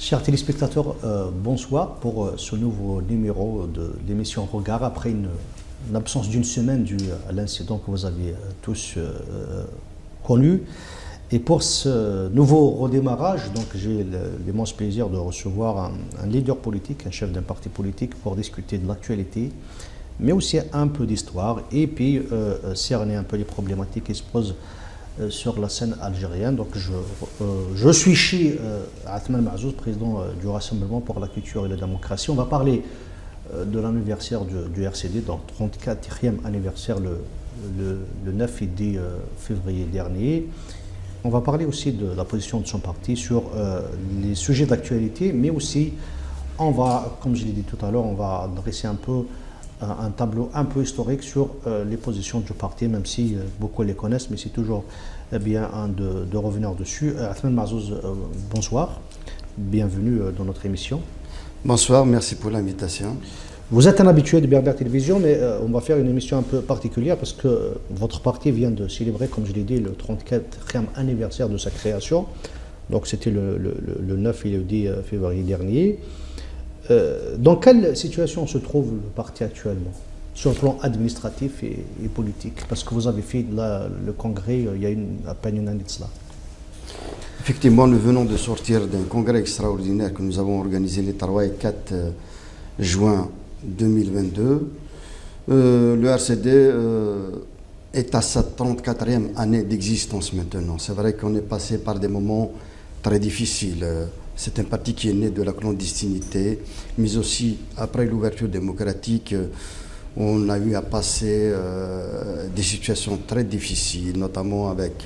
Chers téléspectateurs, bonsoir pour ce nouveau numéro de l'émission Regard après une absence d'une semaine due à l'incident que vous avez tous connu. Et pour ce nouveau redémarrage, donc j'ai l'immense plaisir de recevoir un leader politique, un chef d'un parti politique pour discuter de l'actualité, mais aussi un peu d'histoire et puis cerner un peu les problématiques qui se posent sur la scène algérienne. Donc je suis chez Athman Mazouz, président du Rassemblement pour la culture et la démocratie. On va parler de l'anniversaire du RCD, donc 34e anniversaire le 9 et 10 février dernier. On va parler aussi de la position de son parti sur les sujets d'actualité, mais aussi on va, comme je l'ai dit tout à l'heure, on va dresser un peu un tableau un peu historique sur les positions du parti, même si beaucoup les connaissent, mais c'est toujours bien de revenir dessus. Athman Mazouz, bonsoir, bienvenue dans notre émission. Bonsoir, merci pour l'invitation. Vous êtes un habitué de Berbère Télévision, mais on va faire une émission un peu particulière parce que votre parti vient de célébrer, comme je l'ai dit, le 34e anniversaire de sa création. Donc c'était le 9 et le 10 février dernier. Dans quelle situation se trouve le parti actuellement, sur le plan administratif et politique? Parce que vous avez fait le congrès il y a à peine une année de cela. Effectivement, nous venons de sortir d'un congrès extraordinaire que nous avons organisé les 3 et 4 juin 2022. Le RCD est à sa 34e année d'existence maintenant. C'est vrai qu'on est passé par des moments très difficiles. C'est un parti qui est né de la clandestinité, mais aussi après l'ouverture démocratique, on a eu à passer des situations très difficiles, notamment avec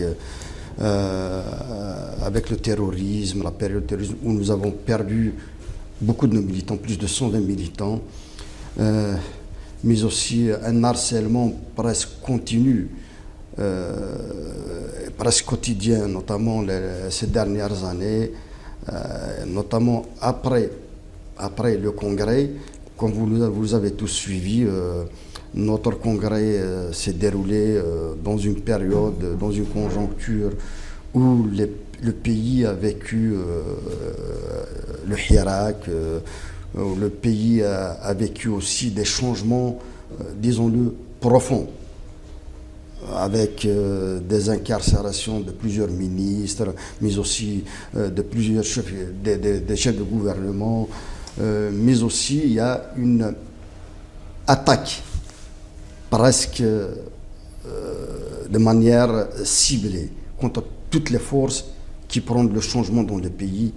le terrorisme, la période terrorisme, où nous avons perdu beaucoup de nos militants, plus de 120 militants, mais aussi un harcèlement presque continu, presque quotidien, notamment ces dernières années. Notamment après le congrès, comme vous avez tous suivi, notre congrès s'est déroulé dans une période, dans une conjoncture où le pays a vécu le hirak, où le pays a vécu aussi des changements, disons-le, profonds, avec des incarcérations de plusieurs ministres, mais aussi de plusieurs chefs, des chefs de gouvernement, mais aussi il y a une attaque presque de manière ciblée contre toutes les forces qui prennent le changement dans le pays,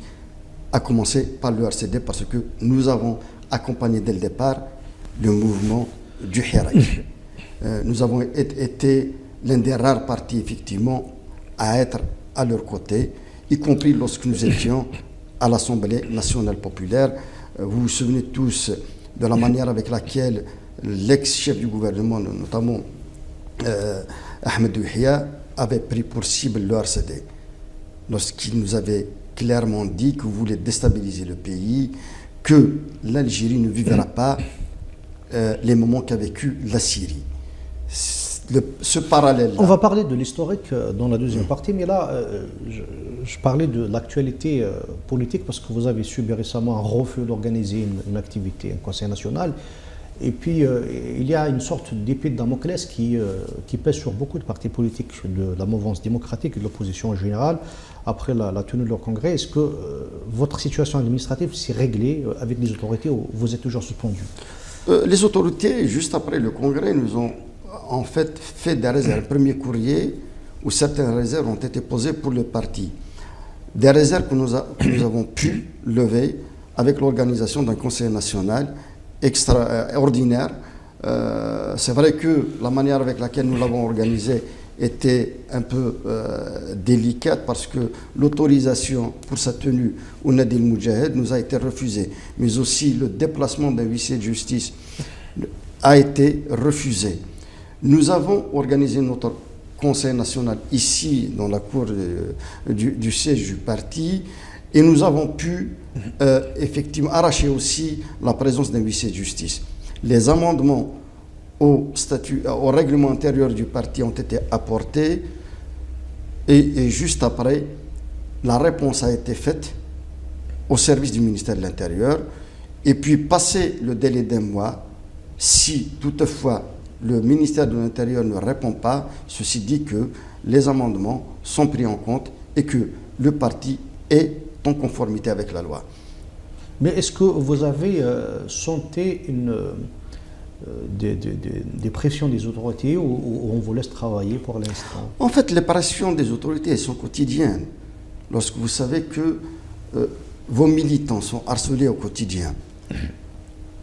à commencer par le RCD, parce que nous avons accompagné dès le départ le mouvement du Hirak. Nous avons été l'un des rares partis, effectivement, à être à leur côté, y compris lorsque nous étions à l'Assemblée nationale populaire. Vous vous souvenez tous de la manière avec laquelle l'ex-chef du gouvernement, notamment Ahmed Ouhia, avait pris pour cible le RCD, lorsqu'il nous avait clairement dit que vous voulez déstabiliser le pays, que l'Algérie ne vivra pas les moments qu'a vécu la Syrie. Ce parallèle-là. On va parler de l'historique dans la deuxième partie, mais là, je parlais de l'actualité politique parce que vous avez subi récemment un refus d'organiser une activité, un conseil national. Et puis, il y a une sorte d'épée de Damoclès qui pèse sur beaucoup de partis politiques de la mouvance démocratique et de l'opposition en général après la tenue de leur congrès. Est-ce que votre situation administrative s'est réglée avec les autorités ou vous êtes toujours suspendu? Les autorités, juste après le congrès, nous ont en fait des réserves. Un premier courrier où certaines réserves ont été posées pour le parti. Des réserves que nous avons pu lever avec l'organisation d'un conseil national extraordinaire. C'est vrai que la manière avec laquelle nous l'avons organisé était un peu délicate parce que l'autorisation pour sa tenue au Nadi el-Moudjahed nous a été refusée, mais aussi le déplacement d'un huissier de justice a été refusé. Nous avons organisé notre conseil national ici, dans la cour du siège du parti, et nous avons pu effectivement arracher aussi la présence d'un huissier de justice. Les amendements au règlement intérieur du parti ont été apportés, et juste après, la réponse a été faite au service du ministère de l'Intérieur, et puis passer le délai d'un mois. Si toutefois le ministère de l'Intérieur ne répond pas, ceci dit que les amendements sont pris en compte et que le parti est en conformité avec la loi. Mais est-ce que vous avez senti des pressions des autorités ou on vous laisse travailler pour l'instant? En fait, les pressions des autorités elles sont quotidiennes. Lorsque vous savez que vos militants sont harcelés au quotidien,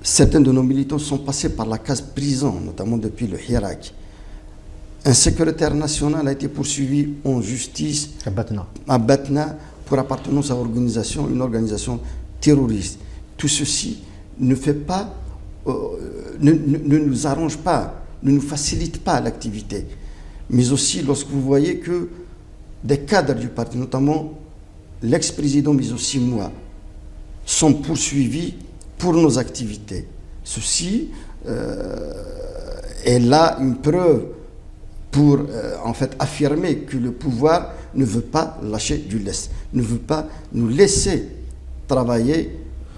certains de nos militants sont passés par la case prison, notamment depuis le Hirak. Un secrétaire national a été poursuivi en justice à Batna pour appartenance à une organisation terroriste. Tout ceci ne fait pas, ne nous arrange pas, ne nous facilite pas l'activité. Mais aussi lorsque vous voyez que des cadres du parti, notamment l'ex-président, mais aussi moi, sont poursuivis pour nos activités. Ceci est là une preuve pour en fait affirmer que le pouvoir ne veut pas lâcher du lest, ne veut pas nous laisser travailler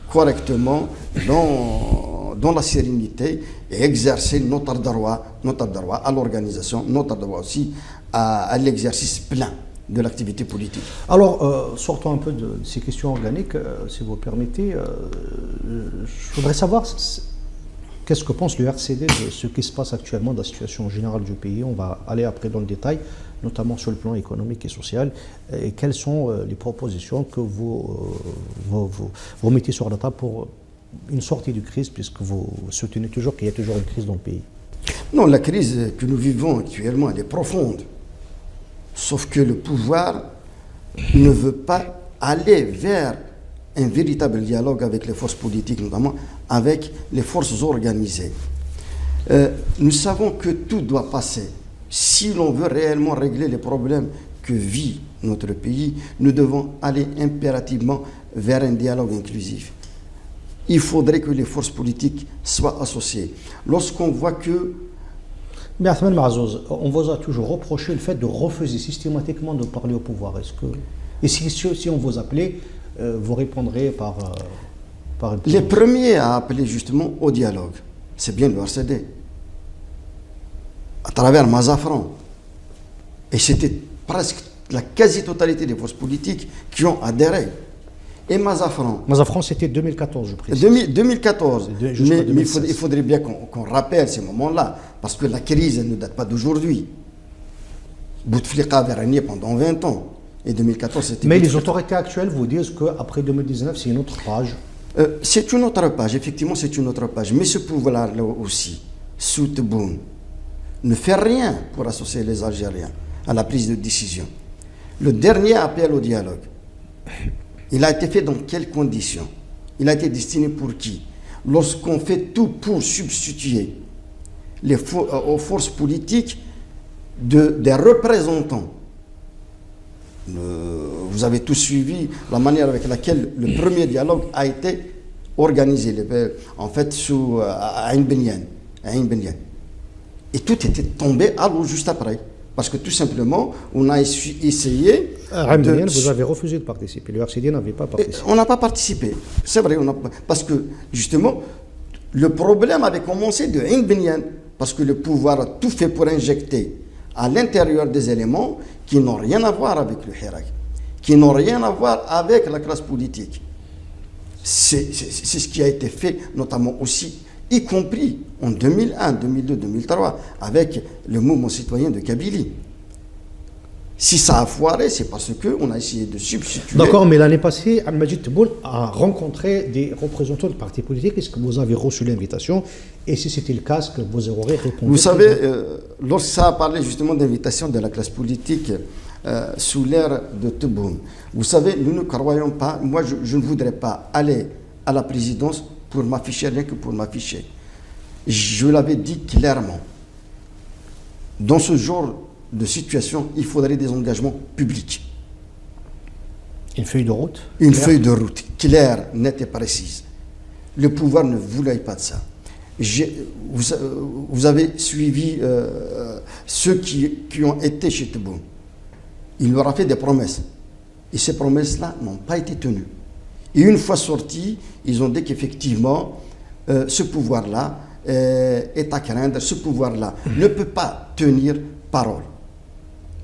correctement dans la sérénité et exercer notre droit à l'organisation, notre droit aussi à l'exercice plein de l'activité politique. Alors, sortons un peu de ces questions organiques, si vous permettez. Je voudrais savoir qu'est-ce que pense le RCD de ce qui se passe actuellement, de la situation générale du pays. On va aller après dans le détail, notamment sur le plan économique et social. Et quelles sont les propositions que vous mettez sur la table pour une sortie de crise, puisque vous soutenez toujours qu'il y a toujours une crise dans le pays? Non, la crise que nous vivons actuellement, elle est profonde. Sauf que le pouvoir ne veut pas aller vers un véritable dialogue avec les forces politiques, notamment avec les forces organisées. Nous savons que tout doit passer. Si l'on veut réellement régler les problèmes que vit notre pays, nous devons aller impérativement vers un dialogue inclusif. Il faudrait que les forces politiques soient associées. Lorsqu'on voit que... Mais Athman Mazouz, on vous a toujours reproché le fait de refuser systématiquement de parler au pouvoir. Est-ce que... Et si on vous appelait, vous répondrez par Les premiers à appeler justement au dialogue, c'est bien le RCD, à travers Mazafran. Et c'était presque la quasi-totalité des forces politiques qui ont adhéré. Et Mazafran, c'était 2014, je précise. 2014. Mais il faudrait bien qu'on rappelle ces moments-là, parce que la crise ne date pas d'aujourd'hui. Bouteflika avait régné pendant 20 ans. Et 2014, c'était... Mais les autorités actuelles vous disent qu'après 2019, c'est une autre page. C'est une autre page, effectivement, c'est une autre page. Mais ce pouvoir-là aussi, sous Tebboune, ne fait rien pour associer les Algériens à la prise de décision. Le dernier appel au dialogue, il a été fait dans quelles conditions? Il a été destiné pour qui? Lorsqu'on fait tout pour substituer aux forces politiques des représentants. Vous avez tous suivi la manière avec laquelle le premier dialogue a été organisé, en fait, à Ain Benyan. Et tout était tombé à l'eau juste après. Parce que tout simplement, on a essayé... vous avez refusé de participer. Le RCD n'avait pas participé. On n'a pas participé. C'est vrai, parce que justement, le problème avait commencé de Ain Benyan. Parce que le pouvoir a tout fait pour injecter à l'intérieur des éléments qui n'ont rien à voir avec le Hirak, qui n'ont rien à voir avec la classe politique. C'est ce qui a été fait, notamment aussi, y compris en 2001, 2002, 2003, avec le mouvement citoyen de Kabylie. Si ça a foiré, c'est parce qu'on a essayé de substituer... D'accord, mais l'année passée, Al-Majid Tebboune a rencontré des représentants de partis politiques. Est-ce que vous avez reçu l'invitation? Et si c'était le cas, est-ce que vous aurez répondu? Vous savez, lorsque ça a parlé justement d'invitation de la classe politique sous l'ère de Tebboune, vous savez, nous ne croyons pas, moi je ne voudrais pas aller à la présidence pour m'afficher, rien que pour m'afficher. Je l'avais dit clairement. Dans ce genre de situation, il faudrait des engagements publics. Une feuille de route? Une feuille de route claire, nette et précise. Le pouvoir ne voulait pas de ça. Vous avez suivi ceux qui ont été chez Tebboune. Il leur a fait des promesses. Et ces promesses-là n'ont pas été tenues. Et une fois sortis, ils ont dit qu'effectivement, ce pouvoir-là est à craindre, ce pouvoir-là ne peut pas tenir parole.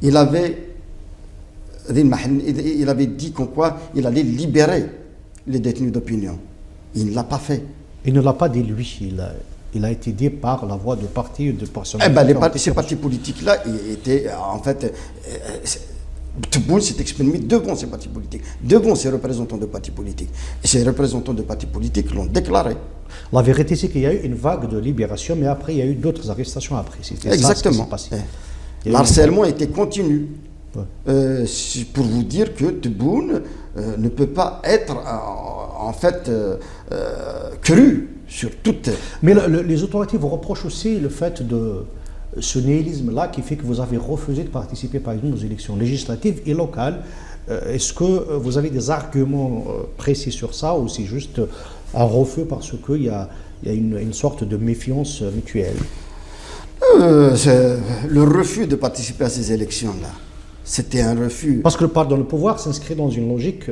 Il avait dit qu'en quoi il allait libérer les détenus d'opinion. Il ne l'a pas fait. Il ne l'a pas dit lui, il a été dit par la voix de partis et de personnes. Ces partis politiques-là étaient en fait... Tebboune s'est exprimé devant ces partis politiques, devant ces représentants de partis politiques. Et ces représentants de partis politiques l'ont déclaré. La vérité, c'est qu'il y a eu une vague de libération, mais après, il y a eu d'autres arrestations après. Exactement. L'harcèlement était continu. Ouais. Pour vous dire que Tebboune ne peut pas être en fait cru sur toute... Mais les autorités vous reprochent aussi le fait de ce nihilisme-là qui fait que vous avez refusé de participer par exemple aux élections législatives et locales. Est-ce que vous avez des arguments précis sur ça ou c'est juste un refus parce qu'il y a une sorte de méfiance mutuelle? Le refus de participer à ces élections-là, c'était un refus. Parce que le parti dans le pouvoir s'inscrit dans une logique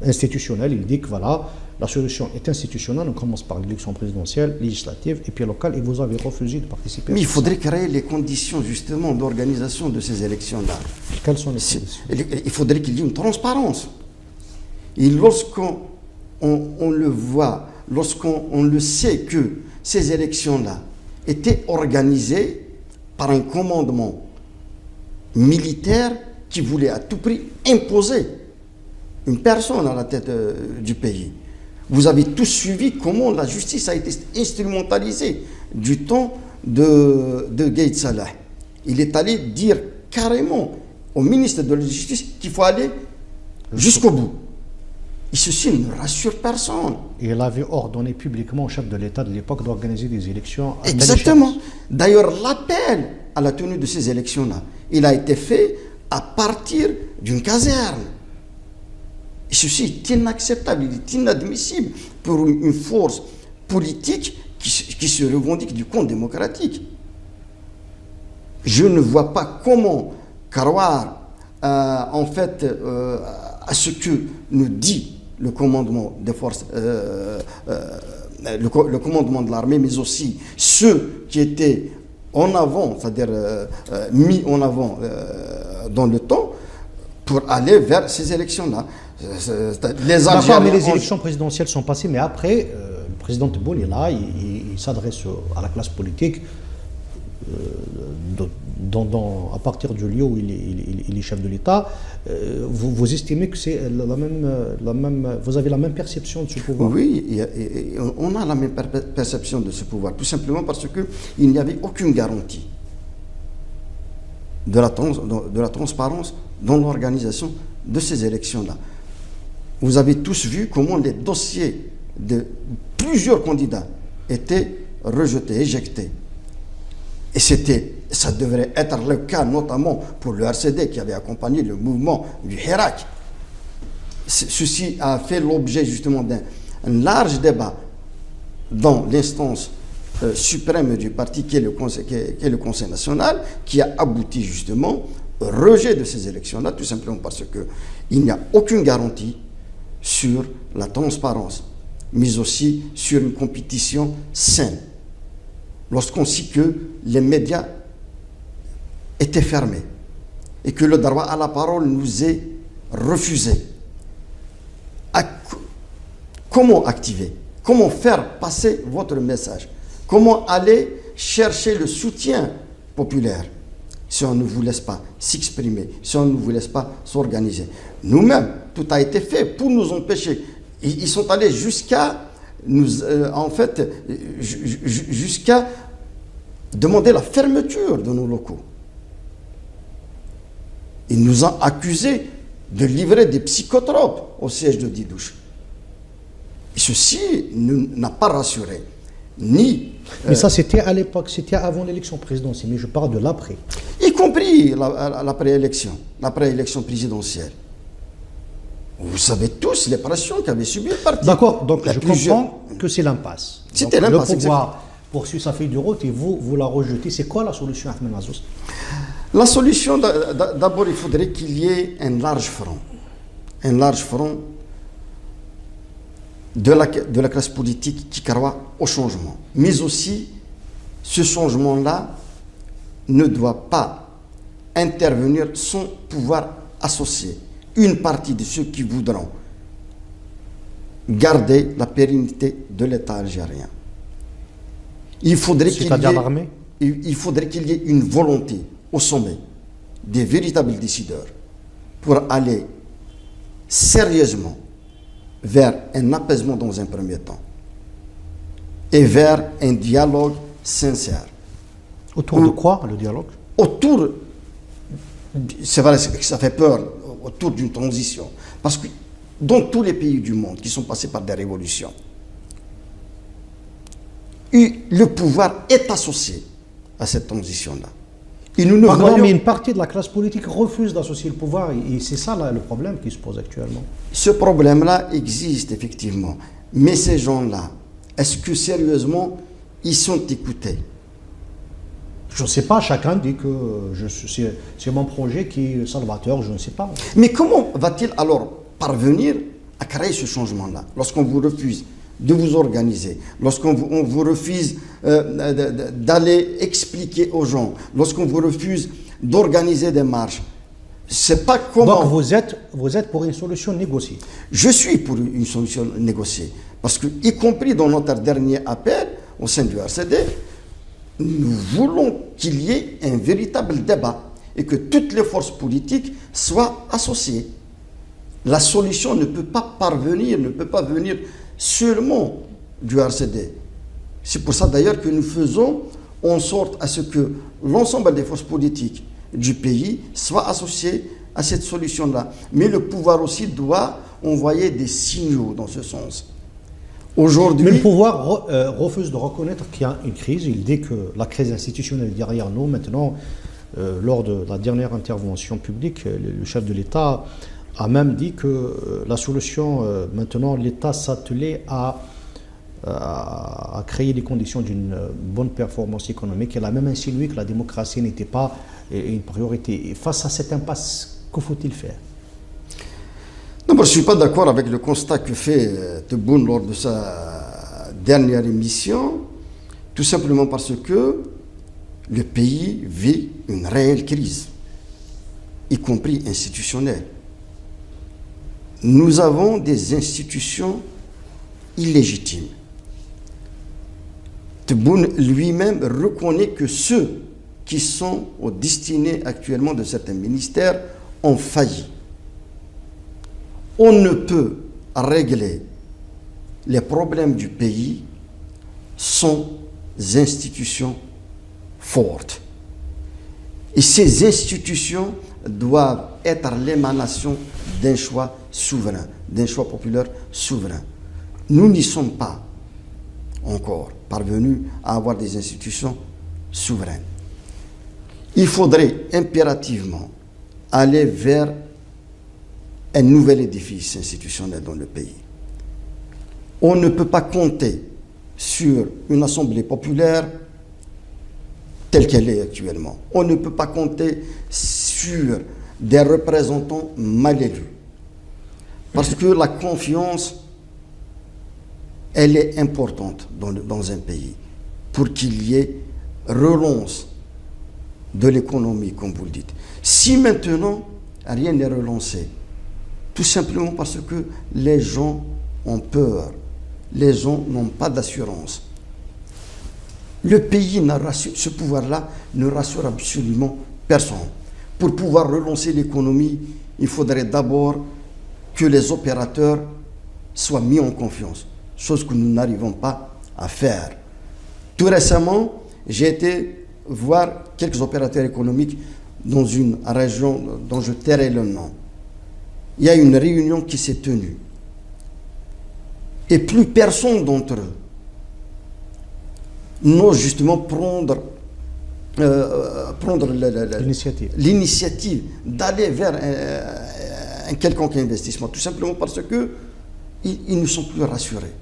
institutionnelle. Il dit que voilà, la solution est institutionnelle. On commence par l'élection présidentielle, législative et puis locale. Et vous avez refusé de participer. Mais il faudrait créer les conditions justement d'organisation de ces élections-là. Quelles sont les conditions? Il faudrait qu'il y ait une transparence. Et lorsqu'on le voit, lorsqu'on le sait que ces élections-là étaient organisées par un commandement militaire qui voulait à tout prix imposer une personne à la tête du pays. Vous avez tous suivi comment la justice a été instrumentalisée du temps de Gaïd Salah. Il est allé dire carrément au ministre de la Justice qu'il faut aller jusqu'au bout. Et ceci ne rassure personne. Et il avait ordonné publiquement au chef de l'État de l'époque d'organiser des élections. Exactement. D'ailleurs, l'appel à la tenue de ces élections-là, il a été fait à partir d'une caserne. Et ceci est inacceptable, il est inadmissible pour une force politique qui se revendique du camp démocratique. Je ne vois pas comment croire en fait à ce que nous dit le commandement des forces, le commandement de l'armée, mais aussi ceux qui étaient en avant, c'est-à-dire mis en avant dans le temps pour aller vers ces élections-là. D'accord, mais les élections présidentielles sont passées, mais après, le président Tebboune est là, il s'adresse à la classe politique à partir du lieu où il est chef de l'État. Vous estimez que c'est vous avez la même perception de ce pouvoir? Oui, on a la même perception de ce pouvoir, tout simplement parce qu'il n'y avait aucune garantie de la transparence dans l'organisation de ces élections-là. Vous avez tous vu comment les dossiers de plusieurs candidats étaient rejetés, éjectés. Et ça devrait être le cas notamment pour le RCD qui avait accompagné le mouvement du Hirak. Ceci a fait l'objet justement d'un large débat dans l'instance suprême du parti qui est le Conseil national, qui a abouti justement au rejet de ces élections-là, tout simplement parce qu'il n'y a aucune garantie sur la transparence, mais aussi sur une compétition saine. Lorsqu'on sait que les médias étaient fermés et que le droit à la parole nous est refusé, comment activer? Comment faire passer votre message? Comment aller chercher le soutien populaire si on ne vous laisse pas s'exprimer, si on ne vous laisse pas s'organiser? Nous-mêmes, tout a été fait pour nous empêcher. Ils sont allés jusqu'à jusqu'à demander la fermeture de nos locaux. Ils nous ont accusés de livrer des psychotropes au siège de Didouche. Et ceci n'a pas rassuré. Mais ça, c'était à l'époque, c'était avant l'élection présidentielle, mais je parle de l'après. Y compris l'après-élection présidentielle. Vous savez tous les pressions qu'avait subi le parti. D'accord, donc je comprends que c'est l'impasse. C'était l'impasse. Le pouvoir poursuit sa feuille de route et vous la rejetez. C'est quoi la solution, Ahmed Mazouz? La solution, d'abord, il faudrait qu'il y ait un large front. Un large front de la classe politique qui croit au changement. Mais aussi, ce changement-là ne doit pas intervenir sans pouvoir associer une partie de ceux qui voudront garder la pérennité de l'État algérien. Il faudrait qu'il y ait une volonté au sommet des véritables décideurs pour aller sérieusement vers un apaisement dans un premier temps et vers un dialogue sincère. Autour de quoi, le dialogue? Autour, c'est vrai que ça fait peur, autour d'une transition. Parce que dans tous les pays du monde qui sont passés par des révolutions, le pouvoir est associé à cette transition-là. Mais une partie de la classe politique refuse d'associer le pouvoir, et c'est ça là, le problème qui se pose actuellement. Ce problème-là existe effectivement, mais ces gens-là, est-ce que sérieusement ils sont écoutés? Je ne sais pas, chacun dit que c'est mon projet qui est salvateur, je ne sais pas. Mais comment va-t-il alors parvenir à créer ce changement-là lorsqu'on vous refuse de vous organiser, lorsqu'on vous refuse d'aller expliquer aux gens, lorsqu'on vous refuse d'organiser des marches? C'est pas comment... Donc vous êtes pour une solution négociée? Je suis pour une solution négociée. Parce que, y compris dans notre dernier appel au sein du RCD, nous voulons qu'il y ait un véritable débat et que toutes les forces politiques soient associées. La solution ne peut pas venir seulement du RCD. C'est pour ça d'ailleurs que nous faisons en sorte à ce que l'ensemble des forces politiques du pays soient associées à cette solution-là. Mais le pouvoir aussi doit envoyer des signaux dans ce sens. Aujourd'hui, mais le pouvoir refuse de reconnaître qu'il y a une crise. Il dit que la crise institutionnelle est derrière nous. Maintenant, lors de la dernière intervention publique, le chef de l'État a même dit que la solution, maintenant, l'État s'attelait à créer les conditions d'une bonne performance économique. Il a même insinué que la démocratie n'était pas une priorité. Et face à cette impasse, que faut-il faire? Non, je ne suis pas d'accord avec le constat que fait Tebboune lors de sa dernière émission, tout simplement parce que le pays vit une réelle crise, y compris institutionnelle. Nous avons des institutions illégitimes. Tebboune lui-même reconnaît que ceux qui sont aux destinées actuellement de certains ministères ont failli. On ne peut régler les problèmes du pays sans institutions fortes. Et ces institutions doivent être l'émanation d'un choix souverain, d'un choix populaire souverain. Nous n'y sommes pas encore parvenus à avoir des institutions souveraines. Il faudrait impérativement aller vers un nouvel édifice institutionnel dans le pays. On ne peut pas compter sur une assemblée populaire telle qu'elle est actuellement. On ne peut pas compter sur des représentants mal élus. Parce que la confiance, elle est importante dans un pays pour qu'il y ait relance de l'économie, comme vous le dites. Si maintenant, rien n'est relancé, tout simplement parce que les gens ont peur, les gens n'ont pas d'assurance. Le pays, ce pouvoir-là, ne rassure absolument personne. Pour pouvoir relancer l'économie, il faudrait d'abord que les opérateurs soient mis en confiance, chose que nous n'arrivons pas à faire. Tout récemment, j'ai été voir quelques opérateurs économiques dans une région dont je tairai le nom. Il y a une réunion qui s'est tenue. Et plus personne d'entre eux n'ose justement prendre l'initiative d'aller vers un quelconque investissement, tout simplement parce qu'ils ne sont plus rassurés.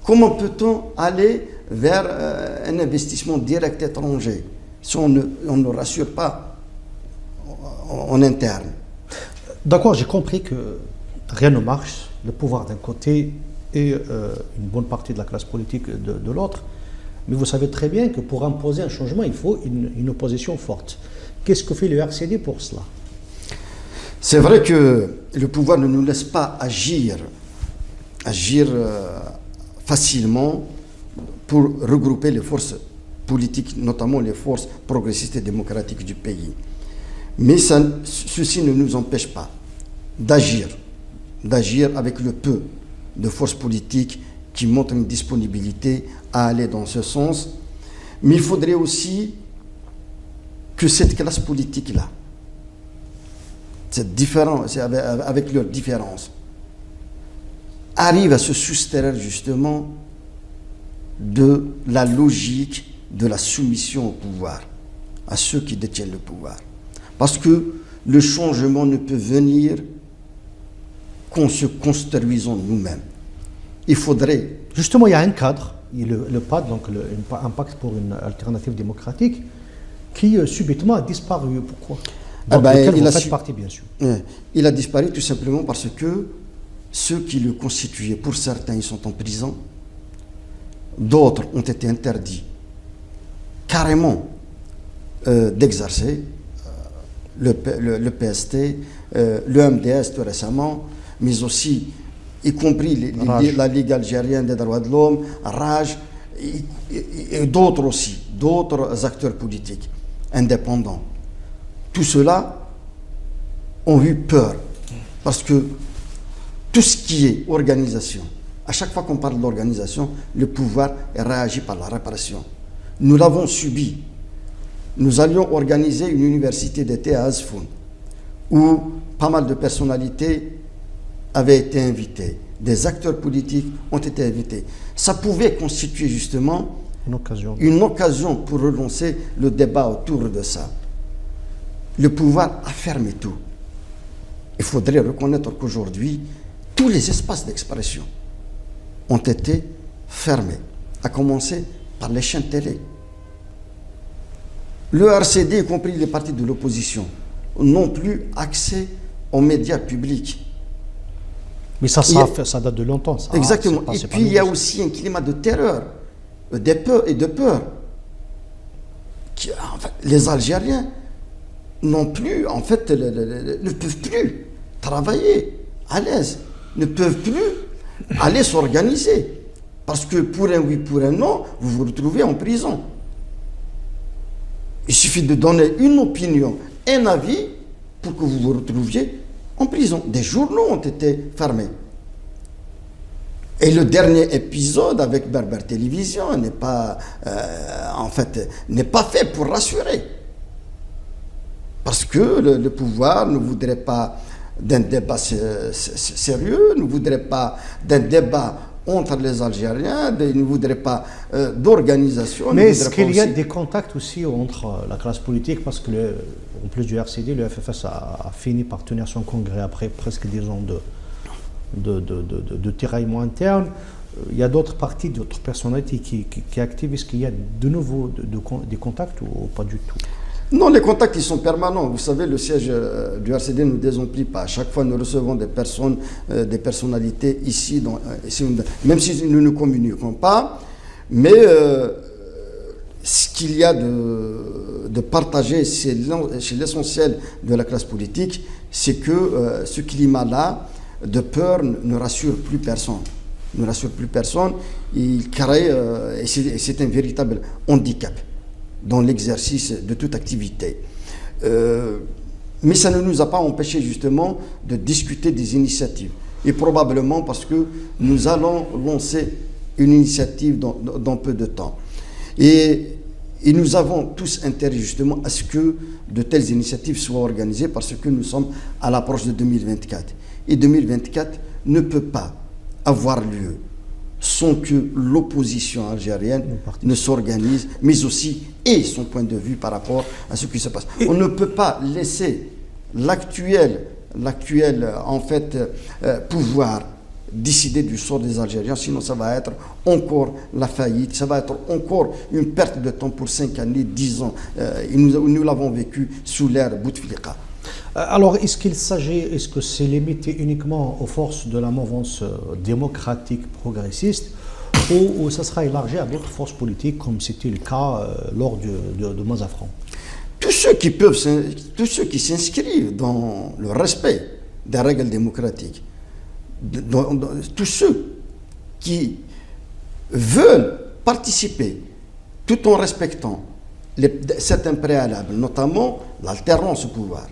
Comment peut-on aller vers un investissement direct étranger si on ne rassure pas en interne? D'accord, j'ai compris que rien ne marche, le pouvoir d'un côté et une bonne partie de la classe politique de l'autre. Mais vous savez très bien que pour imposer un changement, il faut une opposition forte. Qu'est-ce que fait le RCD pour cela? C'est vrai que le pouvoir ne nous laisse pas agir facilement pour regrouper les forces politiques, notamment les forces progressistes et démocratiques du pays. Mais ceci ne nous empêche pas d'agir avec le peu de forces politiques qui montrent une disponibilité à aller dans ce sens. Mais il faudrait aussi que cette classe politique-là, avec leurs différences, arrive à se soustraire justement de la logique de la soumission au pouvoir, à ceux qui détiennent le pouvoir. Parce que le changement ne peut venir qu'en se construisant nous-mêmes. Il faudrait... Justement, il y a un cadre, le PAD, donc un pacte pour une alternative démocratique, qui subitement a disparu. Pourquoi? Dans lequel vous faites partie, bien sûr. Il a disparu tout simplement parce que ceux qui le constituaient, pour certains, ils sont en prison. D'autres ont été interdits carrément d'exercer. Le PST, le MDS tout récemment, mais aussi, y compris la Ligue algérienne des droits de l'homme, RAJ, et d'autres aussi, d'autres acteurs politiques indépendants. Tout cela ont eu peur, parce que tout ce qui est organisation, à chaque fois qu'on parle d'organisation, le pouvoir réagit par la répression. Nous l'avons subi. Nous allions organiser une université d'été à Azfoun, où pas mal de personnalités avaient été invitées. Des acteurs politiques ont été invités. Ça pouvait constituer justement une occasion pour relancer le débat autour de ça. Le pouvoir a fermé tout. Il faudrait reconnaître qu'aujourd'hui, tous les espaces d'expression ont été fermés, à commencer par les chaînes télé. Le RCD, y compris les partis de l'opposition, n'ont plus accès aux médias publics. Mais ça date de longtemps. Ça. Exactement. Et puis il y a aussi un climat de terreur, de peur. Les Algériens n'ont plus, ne peuvent plus travailler à l'aise, ne peuvent plus aller s'organiser. Parce que pour un oui, pour un non, vous vous retrouvez en prison. Il suffit de donner une opinion, un avis, pour que vous vous retrouviez en prison. Des journaux ont été fermés. Et le dernier épisode avec Berber Télévision n'est pas fait pour rassurer. Parce que le pouvoir ne voudrait pas d'un débat sérieux, ne voudrait pas d'un débat entre les Algériens, ne voudrait pas d'organisation. Mais est-ce qu'il y a des contacts aussi entre la classe politique? Parce que, en plus du RCD, le FFS a fini par tenir son congrès après presque 10 ans de tiraillement interne. Il y a d'autres partis, d'autres personnalités qui activent. Est-ce qu'il y a de nouveau des contacts ou pas du tout? Non, les contacts, ils sont permanents. Vous savez, le siège du RCD ne nous désemplit pas. À chaque fois, nous recevons des personnes, des personnalités ici, même si nous ne communiquons pas. Mais ce qu'il y a de partagé chez l'essentiel de la classe politique, c'est que ce climat-là de peur ne rassure plus personne. Ne rassure plus personne. Il crée, et c'est un véritable handicap dans l'exercice de toute activité. Mais ça ne nous a pas empêché justement de discuter des initiatives. Et probablement parce que nous allons lancer une initiative dans peu de temps. Et nous avons tous intérêt justement à ce que de telles initiatives soient organisées parce que nous sommes à l'approche de 2024. Et 2024 ne peut pas avoir lieu sans que l'opposition algérienne ne s'organise, mais aussi ait son point de vue par rapport à ce qui se passe. On ne peut pas laisser l'actuel pouvoir décider du sort des Algériens, sinon ça va être encore la faillite, ça va être encore une perte de temps pour 5 années, 10 ans. Nous l'avons vécu sous l'ère Bouteflika. Alors, est-ce que c'est limité uniquement aux forces de la mouvance démocratique progressiste ou ça sera élargi à d'autres forces politiques comme c'était le cas lors de Mazafran? Tous ceux qui s'inscrivent dans le respect des règles démocratiques, tous ceux qui veulent participer tout en respectant certains préalables, notamment l'alternance au pouvoir,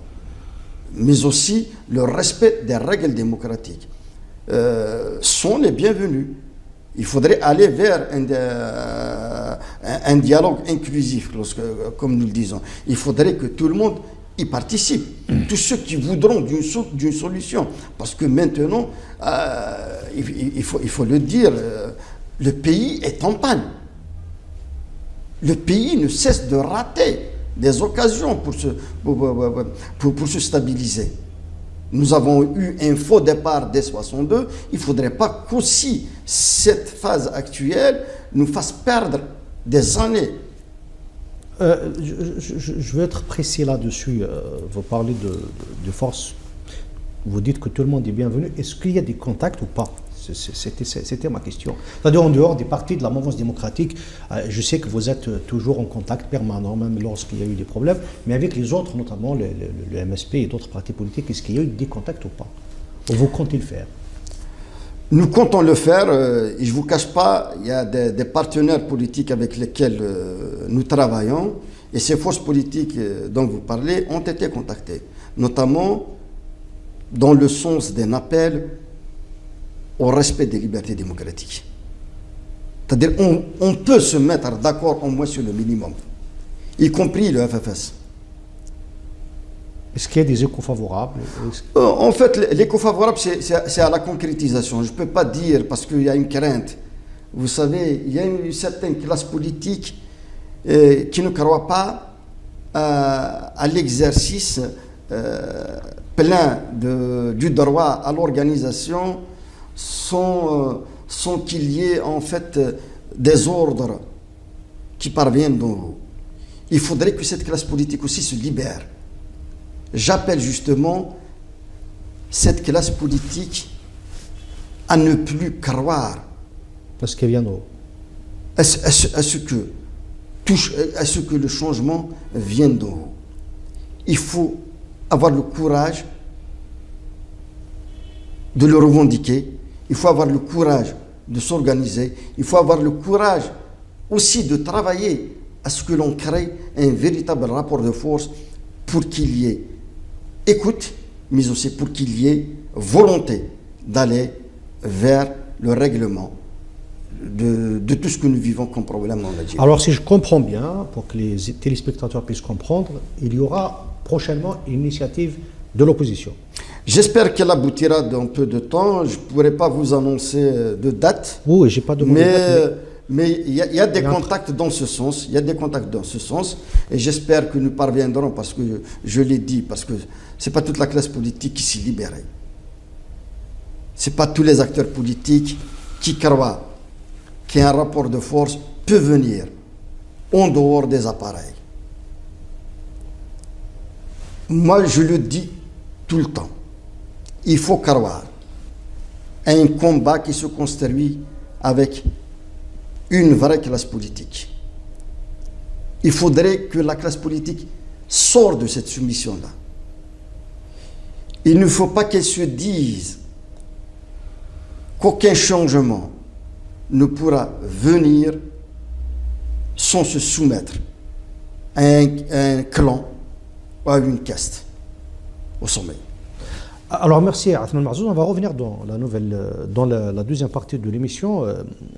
mais aussi le respect des règles démocratiques, sont les bienvenus. Il faudrait aller vers un dialogue inclusif, comme nous le disons. Il faudrait que tout le monde y participe. Tous ceux qui voudront d'une solution. Parce que maintenant, il faut le dire, le pays est en panne. Le pays ne cesse de rater des occasions pour se stabiliser. Nous avons eu un faux départ dès 62. Il ne faudrait pas qu'aussi cette phase actuelle nous fasse perdre des années. Je veux être précis là-dessus. Vous parlez de force. Vous dites que tout le monde est bienvenu. Est-ce qu'il y a des contacts ou pas? C'était ma question. C'est-à-dire en dehors des partis de la mouvance démocratique, je sais que vous êtes toujours en contact permanent, même lorsqu'il y a eu des problèmes, mais avec les autres, notamment le MSP et d'autres partis politiques, est-ce qu'il y a eu des contacts ou pas? Ou vous comptez le faire? Nous comptons le faire. Et je ne vous cache pas, il y a des partenaires politiques avec lesquels nous travaillons, et ces forces politiques dont vous parlez ont été contactées, notamment dans le sens d'un appel au respect des libertés démocratiques. C'est-à-dire on peut se mettre d'accord au moins sur le minimum, y compris le FFS. Est-ce qu'il y a des échos favorables? En fait, l'écho favorable, c'est à la concrétisation. Je ne peux pas dire parce qu'il y a une crainte. Vous savez, il y a une certaine classe politique qui ne croit pas à l'exercice plein du droit à l'organisation sans qu'il y ait en fait des ordres qui parviennent d'en haut. Il faudrait que cette classe politique aussi se libère. J'appelle justement cette classe politique à ne plus croire parce qu'elle vient d'en haut. À ce que le changement vienne d'en haut. Il faut avoir le courage de le revendiquer. Il faut avoir le courage de s'organiser. Il faut avoir le courage aussi de travailler à ce que l'on crée un véritable rapport de force pour qu'il y ait écoute, mais aussi pour qu'il y ait volonté d'aller vers le règlement de tout ce que nous vivons comme problème dans la Algérie. Alors si je comprends bien, pour que les téléspectateurs puissent comprendre, il y aura prochainement une initiative de l'opposition. J'espère qu'elle aboutira dans peu de temps. Je ne pourrai pas vous annoncer de date. Oui, j'ai pas demandé de date. Mais il y a des contacts dans ce sens. Il y a des contacts dans ce sens. Et j'espère que nous parviendrons, parce que je l'ai dit, parce que ce n'est pas toute la classe politique qui s'est libérée. Ce n'est pas tous les acteurs politiques qui croient qu'un rapport de force peut venir en dehors des appareils. Moi, je le dis tout le temps. Il faut croire à un combat qui se construit avec une vraie classe politique. Il faudrait que la classe politique sorte de cette soumission-là. Il ne faut pas qu'elle se dise qu'aucun changement ne pourra venir sans se soumettre à un clan ou à une caste au sommet. Alors merci Athmane Mahzouz. On va revenir dans la deuxième partie de l'émission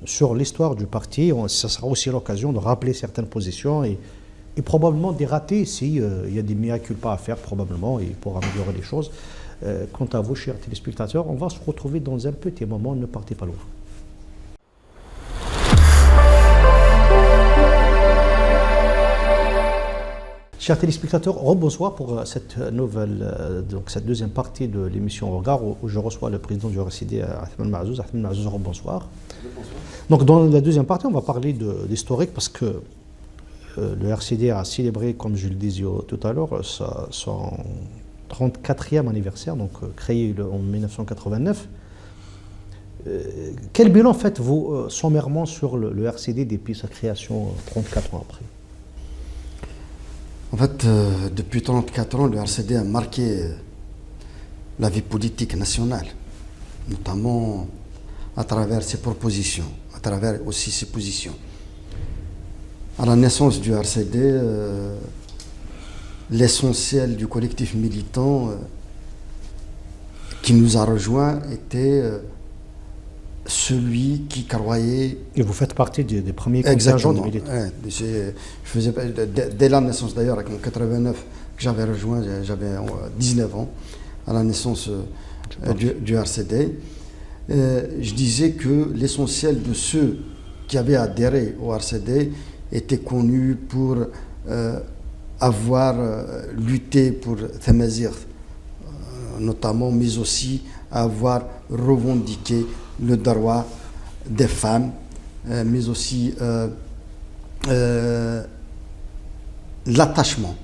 sur l'histoire du parti. Ça sera aussi l'occasion de rappeler certaines positions et probablement des ratés s'il y a des mea culpa à faire probablement et pour améliorer les choses. Quant à vous, chers téléspectateurs, on va se retrouver dans un petit moment. Ne partez pas loin. Chers téléspectateurs, rebonsoir pour cette cette deuxième partie de l'émission Regard où je reçois le président du RCD, Athmane Mahzouz. Athmane Mahzouz, rebonsoir. Donc dans la deuxième partie, on va parler d'historique parce que le RCD a célébré, comme je le disais tout à l'heure, 34e anniversaire, donc créé en 1989. Quel bilan faites-vous sommairement sur le RCD depuis sa création 34 ans après? En fait, depuis 34 ans, le RCD a marqué la vie politique nationale, notamment à travers ses propositions, à travers aussi ses positions. À la naissance du RCD, l'essentiel du collectif militant qui nous a rejoints était celui qui croyait... Et vous faites partie des premiers contingents de militants. Dès la naissance d'ailleurs, en 89, que j'avais rejoint, j'avais 19 ans, à la naissance du RCD. Je disais que l'essentiel de ceux qui avaient adhéré au RCD étaient connus pour avoir lutté pour Thamazigh, notamment, mais aussi avoir revendiqué le droit des femmes, mais aussi l'attachement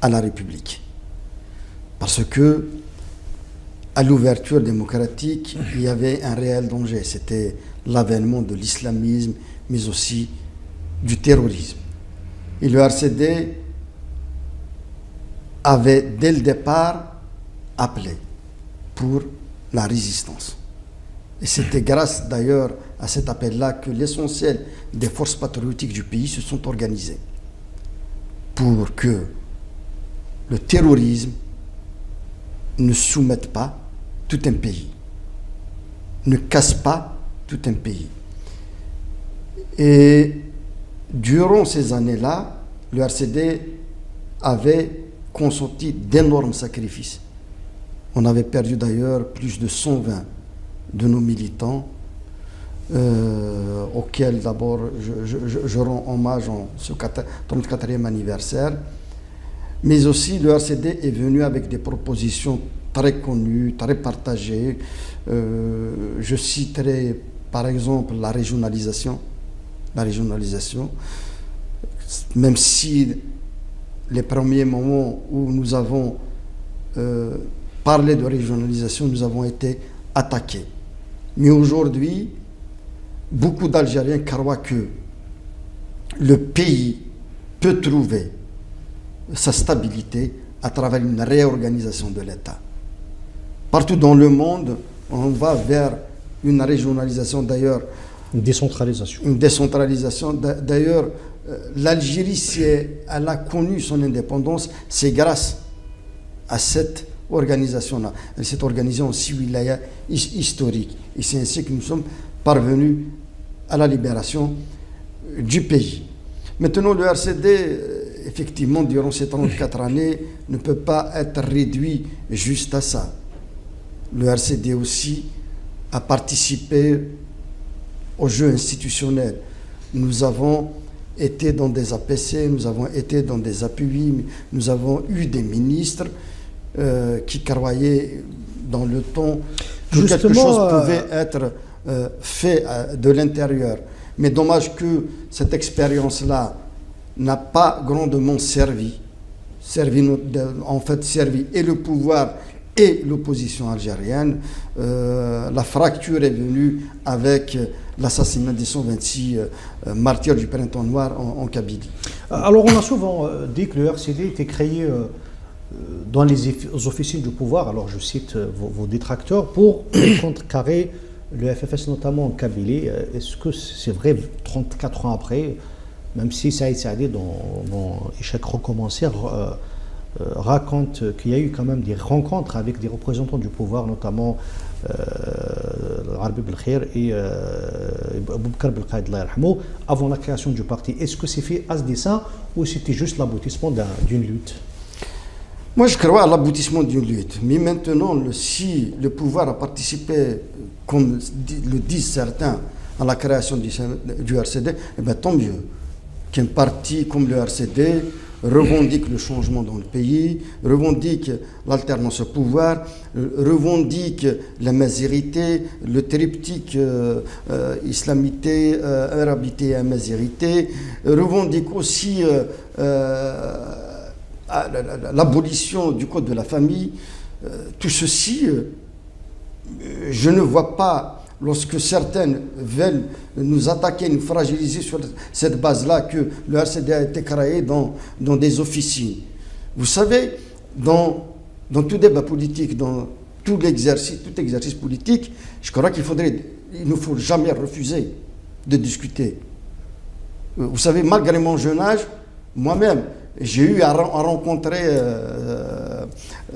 à la République. Parce que à l'ouverture démocratique, il y avait un réel danger. C'était l'avènement de l'islamisme, mais aussi du terrorisme. Et le RCD avait, dès le départ, appelé pour la résistance. Et c'était grâce d'ailleurs à cet appel-là que l'essentiel des forces patriotiques du pays se sont organisées pour que le terrorisme ne soumette pas tout un pays, ne casse pas tout un pays. Et durant ces années-là, le RCD avait consenti d'énormes sacrifices. On avait perdu d'ailleurs plus de 120 de nos militants, auxquels d'abord je rends hommage en ce 34e anniversaire. Mais aussi le RCD est venu avec des propositions très connues, très partagées. Je citerai par exemple la régionalisation, même si les premiers moments où nous avons parlé de régionalisation, nous avons été attaqués. Mais aujourd'hui, beaucoup d'Algériens croient que le pays peut trouver sa stabilité à travers une réorganisation de l'État. Partout dans le monde, on va vers une régionalisation d'ailleurs. Une décentralisation. Une décentralisation. D'ailleurs, l'Algérie, si elle a connu son indépendance, c'est grâce à cette organisation-là. Elle s'est organisée en 6 wilayas historiques. Et c'est ainsi que nous sommes parvenus à la libération du pays. Maintenant, le RCD, effectivement, durant ces 34 années, ne peut pas être réduit juste à ça. Le RCD aussi a participé au jeu institutionnel. Nous avons été dans des APC, nous avons été dans des appuis, nous avons eu des ministres qui croyaient dans le temps que quelque chose pouvait être fait de l'intérieur. Mais dommage que cette expérience-là n'a pas grandement servi et le pouvoir et l'opposition algérienne. La fracture est venue avec l'assassinat des 126 martyrs du Printemps Noir en Kabylie. Alors on a souvent dit que le RCD était créé dans les officines du pouvoir, alors je cite vos détracteurs, pour contrecarrer le FFS notamment en Kabylie. Est-ce que c'est vrai 34 ans après, même si Saïd Saadi dans Échec recommencé raconte qu'il y a eu quand même des rencontres avec des représentants du pouvoir, notamment Arbi Belkhir et Boubkar Belqaïd avant la création du parti. Est-ce que c'est fait à ce dessein ou c'était juste l'aboutissement d'une lutte? Moi, je crois à l'aboutissement d'une lutte. Mais maintenant, si le pouvoir a participé, comme le disent certains, à la création du RCD, eh bien, tant mieux qu'un parti comme le RCD revendique le changement dans le pays, revendique l'alternance au pouvoir, revendique la mazérité, le triptyque islamité, arabité et mazérité, revendique aussi l'abolition du code de la famille, tout ceci, je ne vois pas, lorsque certaines veulent nous attaquer, nous fragiliser sur cette base-là, que le RCD a été créé dans des officines. Vous savez, dans tout débat politique, dans tout exercice politique, je crois il ne faut jamais refuser de discuter. Vous savez, malgré mon jeune âge, moi-même, j'ai eu à rencontrer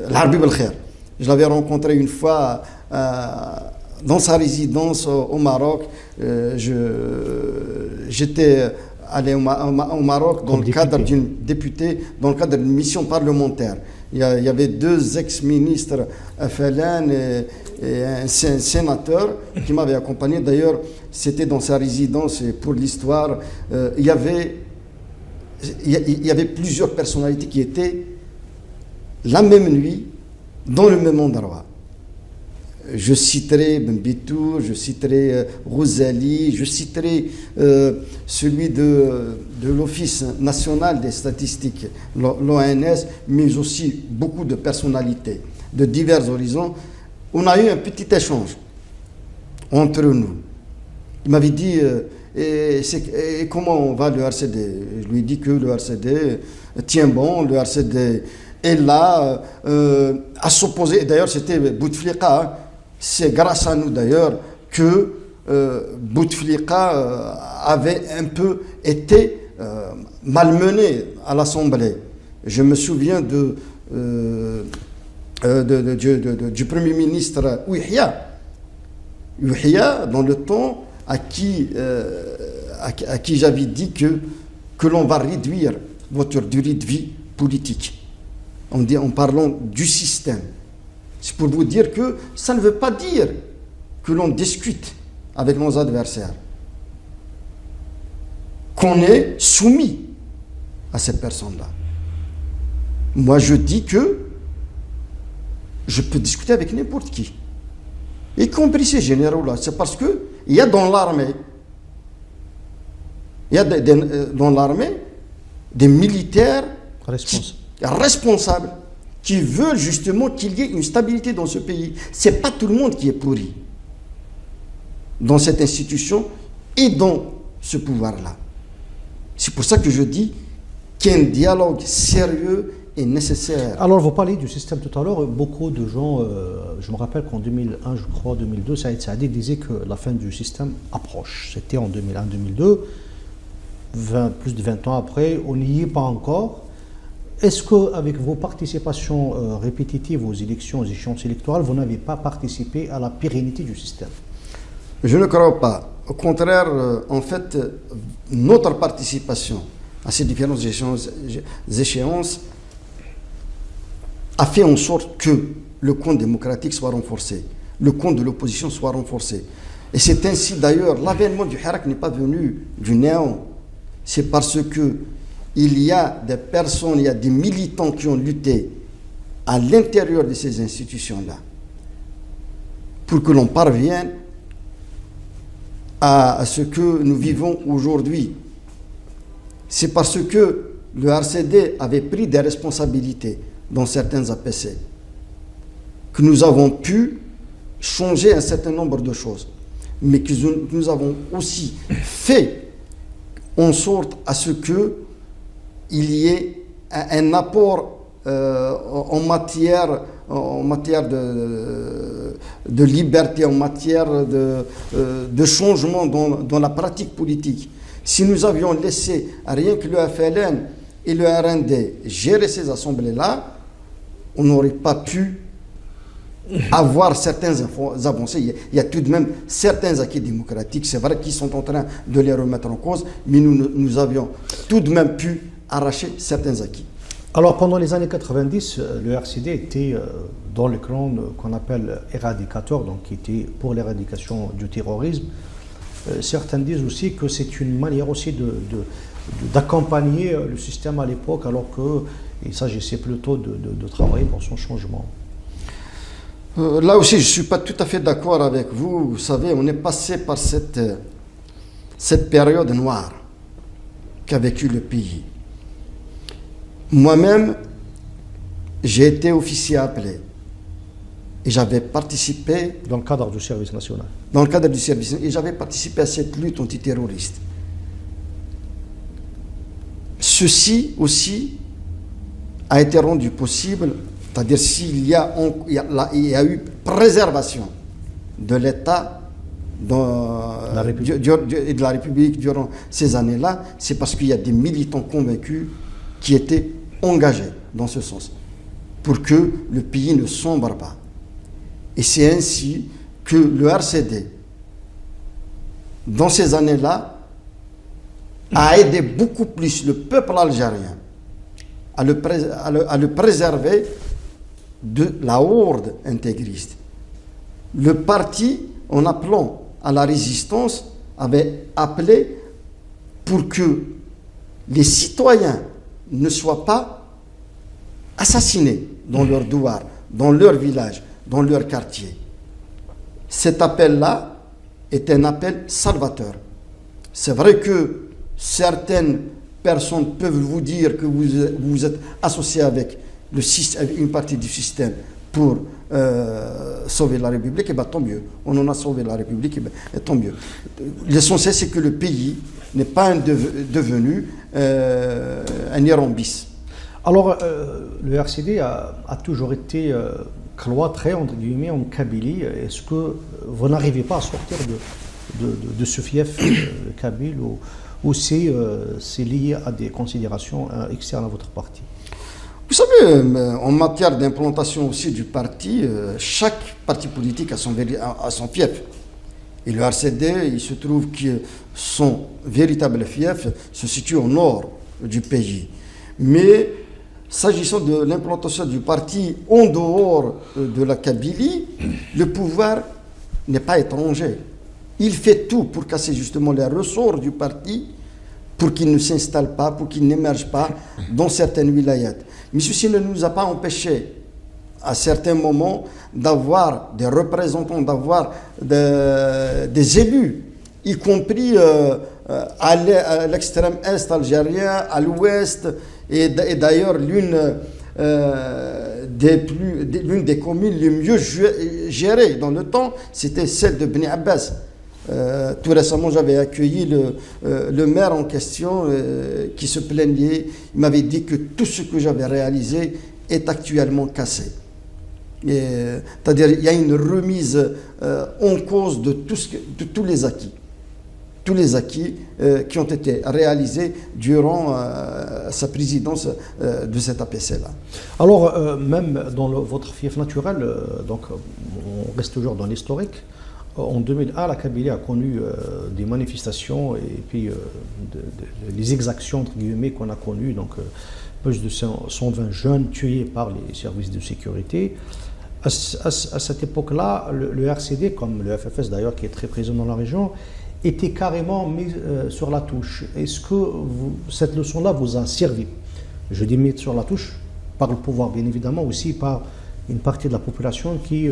l'Arbi Belkhair. Je l'avais rencontré une fois dans sa résidence au Maroc. J'étais allé au Maroc dans le cadre d'une députée, dans le cadre d'une mission parlementaire. Il y avait 2 ex-ministres FLN et un sénateur qui m'avaient accompagné. D'ailleurs, c'était dans sa résidence, et pour l'histoire, il y avait plusieurs personnalités qui étaient la même nuit dans le même endroit. Je citerai Ben Bitour, je citerai Rosalie, je citerai celui de l'Office national des statistiques, l'ONS, mais aussi beaucoup de personnalités de divers horizons. On a eu un petit échange entre nous. Il m'avait dit et comment on va le RCD? Je lui ai dit que le RCD tient bon, le RCD est là à s'opposer. D'ailleurs, c'était Bouteflika. Hein. C'est grâce à nous d'ailleurs que Bouteflika avait un peu été malmené à l'Assemblée. Je me souviens du Premier ministre Ouihia, dans le temps, à qui j'avais dit que l'on va réduire votre durée de vie politique, en parlant du système. C'est pour vous dire que ça ne veut pas dire que l'on discute avec nos adversaires, qu'on est soumis à ces personnes-là. Moi, je dis que je peux discuter avec n'importe qui, y compris ces généraux-là. C'est parce qu'il y a dans l'armée, des militaires responsables qui veulent justement qu'il y ait une stabilité dans ce pays. Ce n'est pas tout le monde qui est pourri dans cette institution et dans ce pouvoir-là. C'est pour ça que je dis qu'un dialogue sérieux est nécessaire. Alors, vous parlez du système tout à l'heure. Beaucoup de gens, je me rappelle qu'en 2001, je crois, 2002, Saïd Saadi disait que la fin du système approche. C'était en 2001-2002. Plus de 20 ans après, on n'y est pas encore. Est-ce qu'avec vos participations répétitives aux élections, aux échéances électorales, vous n'avez pas participé à la pérennité du système? Je ne crois pas. Au contraire, en fait, notre participation à ces différentes échéances a fait en sorte que le compte démocratique soit renforcé, le compte de l'opposition soit renforcé. Et c'est ainsi d'ailleurs, l'avènement du Hirak n'est pas venu du néant. C'est parce que il y a des personnes, il y a des militants qui ont lutté à l'intérieur de ces institutions-là pour que l'on parvienne à ce que nous vivons aujourd'hui. C'est parce que le RCD avait pris des responsabilités dans certains APC que nous avons pu changer un certain nombre de choses, mais que nous avons aussi fait en sorte à ce que il y ait un apport en matière de liberté, en matière de changement dans la pratique politique. Si nous avions laissé rien que le FLN et le RND gérer ces assemblées-là, on n'aurait pas pu avoir certaines avancées. Il y a tout de même certains acquis démocratiques, c'est vrai qu'ils sont en train de les remettre en cause, mais nous avions tout de même pu arracher certains acquis. Alors pendant les années 90, le RCD était dans le clan qu'on appelle éradicateur, donc qui était pour l'éradication du terrorisme. Certains disent aussi que c'est une manière aussi d'accompagner le système à l'époque, alors qu'il s'agissait plutôt de travailler pour son changement. Là aussi, je ne suis pas tout à fait d'accord avec vous. Vous savez, on est passé par cette période noire qu'a vécu le pays. Moi-même, j'ai été officier appelé et j'avais participé Dans le cadre du service national. dans le cadre du service et j'avais participé à cette lutte antiterroriste. Ceci aussi a été rendu possible, c'est-à-dire s'il y a, il y a eu préservation de l'État et de la République durant ces années-là, c'est parce qu'il y a des militants convaincus qui étaient engagés dans ce sens, pour que le pays ne sombre pas. Et c'est ainsi que le RCD, dans ces années-là, a aidé beaucoup plus le peuple algérien à le préserver de la horde intégriste. Le parti, en appelant à la résistance, avait appelé pour que les citoyens ne soient pas assassinés dans leur douar, dans leur village, dans leur quartier. Cet appel-là est un appel salvateur. C'est vrai que certaines personnes peuvent vous dire que vous êtes associé avec une partie du système pour sauver la République, et bien tant mieux. On en a sauvé la République, et tant mieux. L'essentiel, c'est que le pays n'est pas devenu un Iran bis. Alors, le RCD a toujours été cloîtré, entre guillemets, en Kabylie. Est-ce que vous n'arrivez pas à sortir de ce fief kabyle ou c'est lié à des considérations externes à votre parti? Vous savez, en matière d'implantation aussi du parti, chaque parti politique a son fief. Et le RCD, il se trouve que son véritable fief se situe au nord du pays. Mais s'agissant de l'implantation du parti en dehors de la Kabylie, le pouvoir n'est pas étranger. Il fait tout pour casser justement les ressorts du parti, pour qu'il ne s'installe pas, pour qu'il n'émerge pas dans certaines wilayats. Mais ceci ne nous a pas empêchés, à certains moments, d'avoir des représentants, d'avoir des élus, y compris à l'extrême est algérien, à l'ouest, et d'ailleurs l'une des communes les mieux gérées dans le temps, c'était celle de Beni Abbas. Tout récemment, j'avais accueilli le maire en question qui se plaignait. Il m'avait dit que tout ce que j'avais réalisé est actuellement cassé. C'est-à-dire il y a une remise en cause de tous les acquis. Tous les acquis qui ont été réalisés durant sa présidence de cet APC-là. Alors, même dans votre fief naturel, donc on reste toujours dans l'historique. En 2001, la Kabylie a connu des manifestations et puis les exactions entre guillemets qu'on a connues, donc plus de 120 jeunes tués par les services de sécurité. À cette époque-là, le RCD, comme le FFS d'ailleurs qui est très présent dans la région, était carrément mis sur la touche. Est-ce que cette leçon-là vous a servi? Je dis mis sur la touche par le pouvoir, bien évidemment, aussi par une partie de la population qui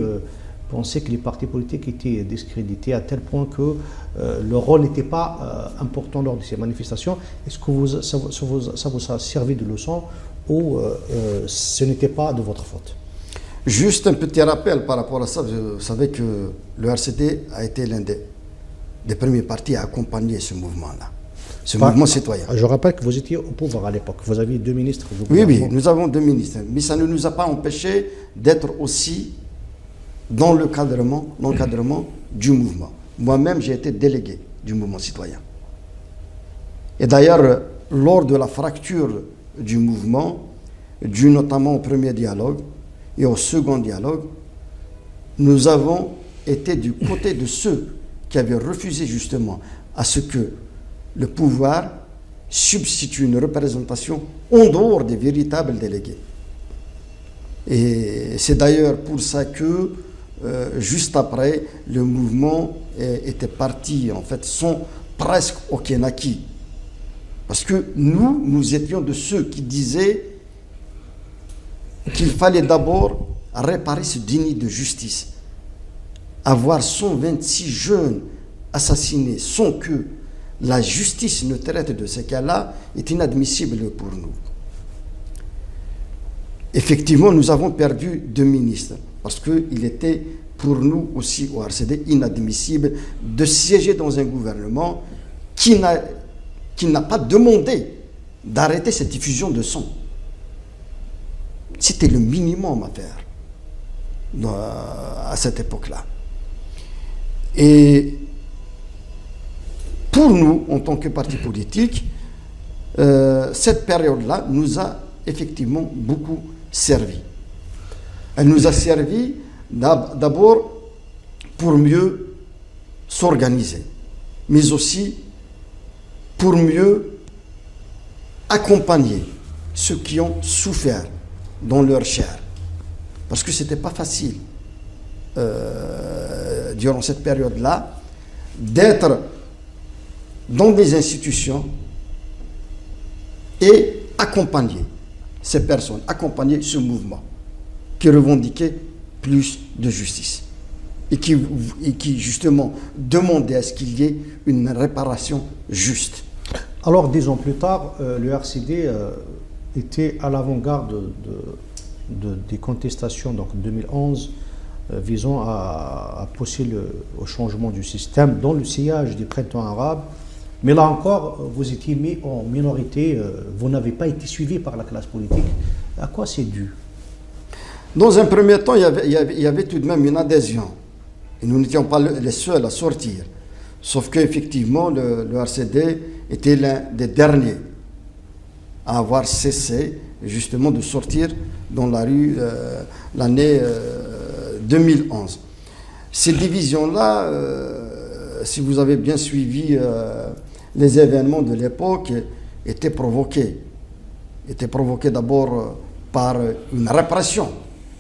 pensait que les partis politiques étaient discrédités à tel point que leur rôle n'était pas important lors de ces manifestations. Est-ce que ça vous a servi de leçon ou ce n'était pas de votre faute? Juste un petit rappel par rapport à ça. Vous savez que le RCD a été l'un des premiers partis à accompagner ce mouvement-là, ce mouvement citoyen. Je rappelle que vous étiez au pouvoir à l'époque. Vous aviez 2 ministres. Oui, nous avons 2 ministres. Mais ça ne nous a pas empêché d'être aussi dans l'encadrement du mouvement. Moi-même, j'ai été délégué du mouvement citoyen. Et d'ailleurs, lors de la fracture du mouvement, dû notamment au premier dialogue et au second dialogue, nous avons été du côté de ceux qui avaient refusé justement à ce que le pouvoir substitue une représentation en dehors des véritables délégués. Et c'est d'ailleurs pour ça que juste après, le mouvement était parti en fait sans presque aucun acquis. Parce que nous étions de ceux qui disaient qu'il fallait d'abord réparer ce déni de justice. Avoir 126 jeunes assassinés sans que la justice ne traite de ces cas-là est inadmissible pour nous. effectivement, nous avons perdu 2 ministres parce qu'il était pour nous aussi au RCD inadmissible de siéger dans un gouvernement qui n'a pas demandé d'arrêter cette diffusion de sang. C'était le minimum à faire à cette époque-là. Et pour nous, en tant que parti politique, cette période-là nous a effectivement beaucoup servi. Elle nous a servi d'abord pour mieux s'organiser, mais aussi pour mieux accompagner ceux qui ont souffert dans leur chair. Parce que ce n'était pas facile, durant cette période-là, d'être dans des institutions et accompagner ces personnes, accompagner ce mouvement qui revendiquait plus de justice et qui justement demandait à ce qu'il y ait une réparation juste. Alors, 10 ans plus tard, le RCD était à l'avant-garde des contestations, donc en 2011, visant à pousser au changement du système dans le sillage du printemps arabe. Mais là encore, vous étiez mis en minorité, vous n'avez pas été suivi par la classe politique. À quoi c'est dû? Dans un premier temps, il y avait tout de même une adhésion. Et nous n'étions pas les seuls à sortir. Sauf qu'effectivement, le RCD était l'un des derniers à avoir cessé justement de sortir dans la rue l'année 2011. Ces divisions-là, si vous avez bien suivi les événements de l'époque, étaient provoquées d'abord par une répression,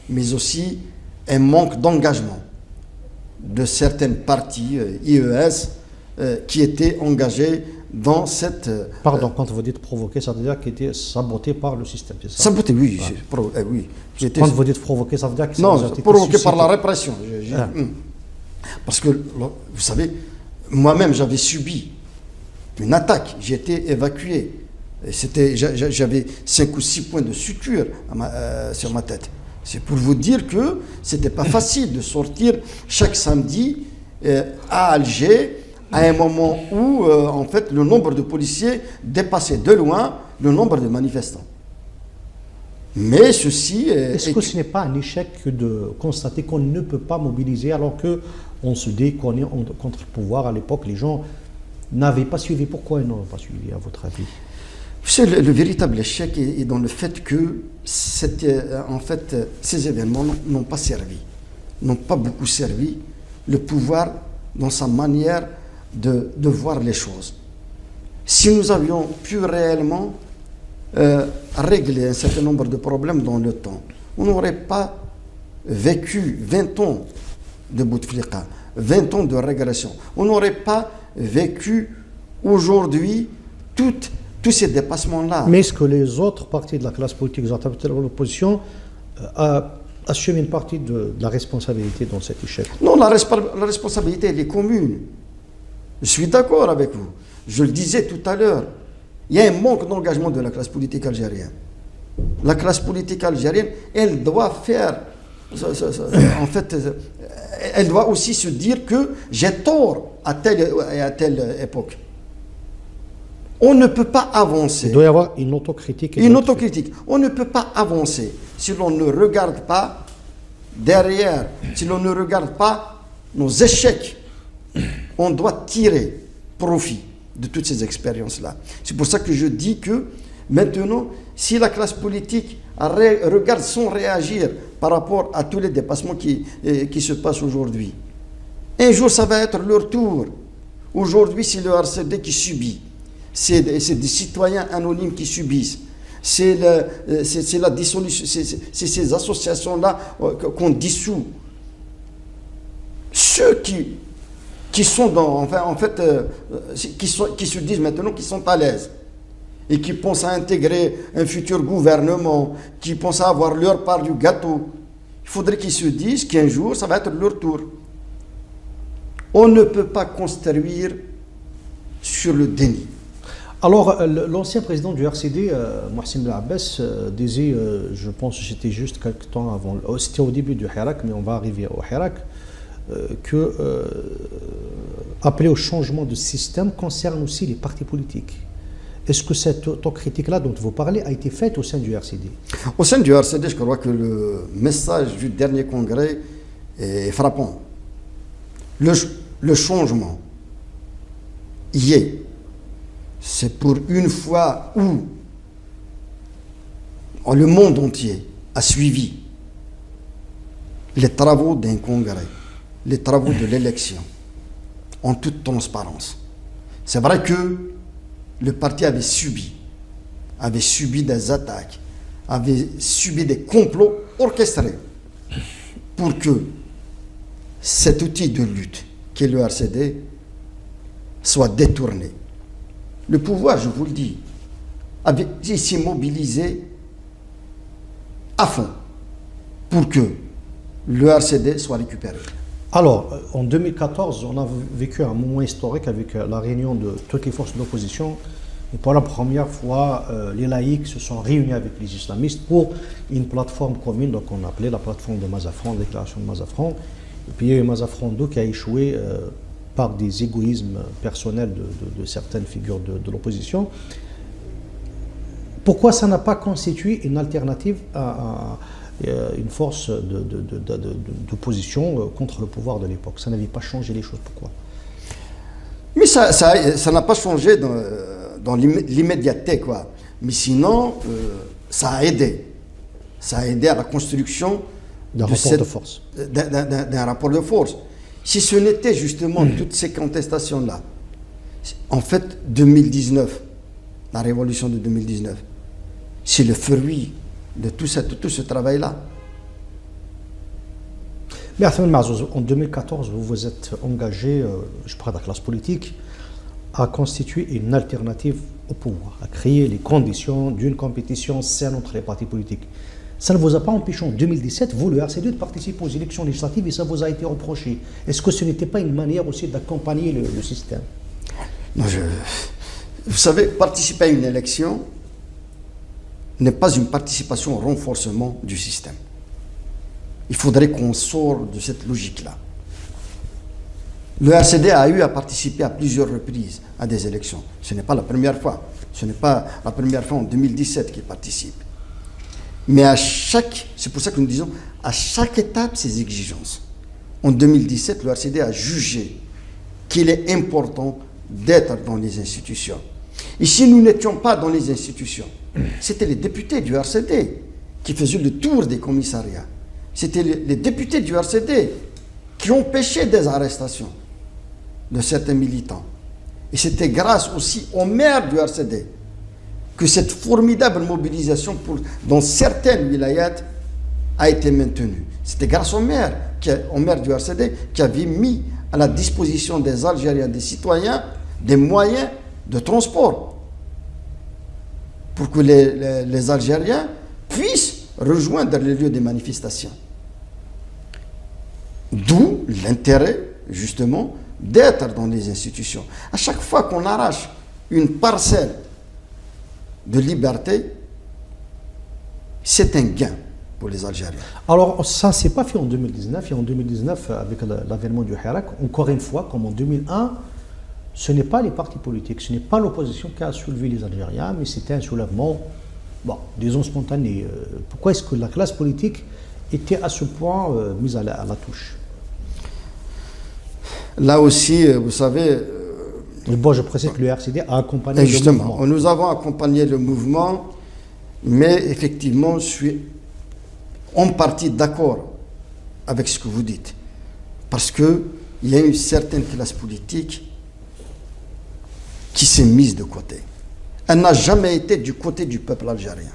mais aussi un manque d'engagement de certaines parties IES qui étaient engagées dans cette... Pardon, quand vous dites provoqué, ça veut dire qu'il était saboté par le système, c'est ça? Saboté, oui. Oui. Quand vous dites provoqué, ça veut dire que non, ça a été provoqué par la répression. Parce que, vous savez, moi-même, j'avais subi une attaque. J'ai été évacué. J'avais 5 ou 6 points de suture sur ma tête. C'est pour vous dire que c'était pas facile de sortir chaque samedi à Alger, à un moment où, en fait, le nombre de policiers dépassait de loin le nombre de manifestants. Mais ceci... Est-ce que ce n'est pas un échec de constater qu'on ne peut pas mobiliser alors qu'on se dit qu'on est contre le pouvoir? À l'époque, les gens n'avaient pas suivi. Pourquoi ils n'ont pas suivi, à votre avis? Le véritable échec est dans le fait que en fait, ces événements n'ont pas servi, n'ont pas beaucoup servi le pouvoir dans sa manière de voir les choses. Si nous avions pu réellement régler un certain nombre de problèmes dans le temps, on n'aurait pas vécu 20 ans de Bouteflika, 20 ans de régression. On n'aurait pas vécu aujourd'hui tous ces dépassements-là. Mais est-ce que les autres partis de la classe politique, l'opposition, assument une partie de la responsabilité dans cet échec? Non, la responsabilité, elle est commune. Je suis d'accord avec vous. Je le disais tout à l'heure. Il y a un manque d'engagement de la classe politique algérienne. La classe politique algérienne, elle doit faire... En fait, elle doit aussi se dire que j'ai tort à telle et à telle époque. On ne peut pas avancer. Il doit y avoir une autocritique. Une autocritique. On ne peut pas avancer si l'on ne regarde pas derrière, si l'on ne regarde pas nos échecs. On doit tirer profit de toutes ces expériences-là. C'est pour ça que je dis que maintenant, si la classe politique regarde sans réagir par rapport à tous les dépassements qui se passent aujourd'hui, un jour ça va être leur tour. Aujourd'hui, c'est le RCD qui subit. C'est des citoyens anonymes qui subissent. C'est la dissolution, c'est ces associations-là qu'on dissout. Ceux qui sont qui se disent maintenant qu'ils sont à l'aise et qui pensent à intégrer un futur gouvernement, qui pensent à avoir leur part du gâteau, il faudrait qu'ils se disent qu'un jour, ça va être leur tour. On ne peut pas construire sur le déni. Alors, l'ancien président du RCD, Mohsin Ben Abbas, disait, je pense que c'était juste quelques temps avant, c'était au début du Hirak, mais on va arriver au Hirak, que appeler au changement de système concerne aussi les partis politiques. Est-ce que cette autocritique-là dont vous parlez a été faite au sein du RCD? Au sein du RCD, je crois que le message du dernier congrès est frappant. Le changement y est. C'est pour une fois où le monde entier a suivi les travaux d'un congrès, les travaux de l'élection, en toute transparence. C'est vrai que le parti avait subi des attaques, avait subi des complots orchestrés pour que cet outil de lutte qu'est le RCD soit détourné. Le pouvoir, je vous le dis, s'est mobilisé à fond pour que le RCD soit récupéré. Alors, en 2014, on a vécu un moment historique avec la réunion de toutes les forces de l'opposition. Et pour la première fois, les laïcs se sont réunis avec les islamistes pour une plateforme commune, donc on appelait la plateforme de Mazafran, la déclaration de Mazafran. Et puis il y a eu Mazafran 2 qui a échoué par des égoïsmes personnels de certaines figures de l'opposition. Pourquoi ça n'a pas constitué une alternative à une force d'opposition contre le pouvoir de l'époque? Ça n'avait pas changé les choses. Pourquoi? Mais ça n'a pas changé dans l'immédiateté, quoi. Mais sinon, ça a aidé. Ça a aidé à la construction d'un rapport de force. D'un rapport de force. Si ce n'était justement toutes ces contestations-là, en fait, 2019, la révolution de 2019, c'est le fruit de tout ce travail-là. Mais en 2014, vous vous êtes engagé, je parle de la classe politique, à constituer une alternative au pouvoir, à créer les conditions d'une compétition saine entre les partis politiques. Ça ne vous a pas empêché en 2017, vous, le RCD, de participer aux élections législatives et ça vous a été reproché. Est-ce que ce n'était pas une manière aussi d'accompagner le système? Non, vous savez, participer à une élection n'est pas une participation au renforcement du système. Il faudrait qu'on sorte de cette logique-là. Le RCD a eu à participer à plusieurs reprises à des élections. Ce n'est pas la première fois. Ce n'est pas la première fois en 2017 qu'il participe. Mais c'est pour ça que nous disons, à chaque étape, ses exigences. En 2017, le RCD a jugé qu'il est important d'être dans les institutions. Et si nous n'étions pas dans les institutions, c'était les députés du RCD qui faisaient le tour des commissariats. C'était les députés du RCD qui empêchaient des arrestations de certains militants. Et c'était grâce aussi au maire du RCD que cette formidable mobilisation dans certaines wilayats a été maintenue. C'était grâce au maire du RCD qui avait mis à la disposition des Algériens, des citoyens, des moyens de transport pour que les Algériens puissent rejoindre les lieux des manifestations. D'où l'intérêt, justement, d'être dans les institutions. À chaque fois qu'on arrache une parcelle de liberté, c'est un gain pour les Algériens. Alors, ça ne s'est pas fait en 2019. Et en 2019, avec l'avènement du Hirak, encore une fois, comme en 2001, ce n'est pas les partis politiques, ce n'est pas l'opposition qui a soulevé les Algériens, mais c'était un soulèvement, disons, spontané. Pourquoi est-ce que la classe politique était à ce point mise à la touche? Là aussi, vous savez... je précise que le RCD a accompagné le mouvement. Nous avons accompagné le mouvement, mais effectivement, je suis en partie d'accord avec ce que vous dites. Parce qu'il y a une certaine classe politique qui s'est mise de côté. Elle n'a jamais été du côté du peuple algérien.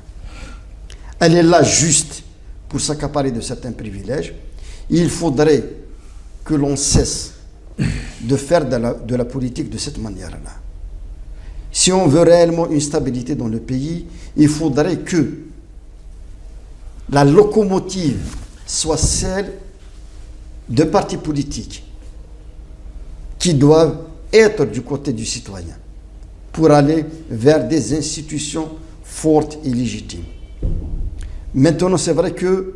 Elle est là juste pour s'accaparer de certains privilèges. Il faudrait que l'on cesse de faire de la politique de cette manière-là. Si on veut réellement une stabilité dans le pays, il faudrait que la locomotive soit celle de partis politiques qui doivent être du côté du citoyen. pour aller vers des institutions fortes et légitimes. Maintenant, c'est vrai que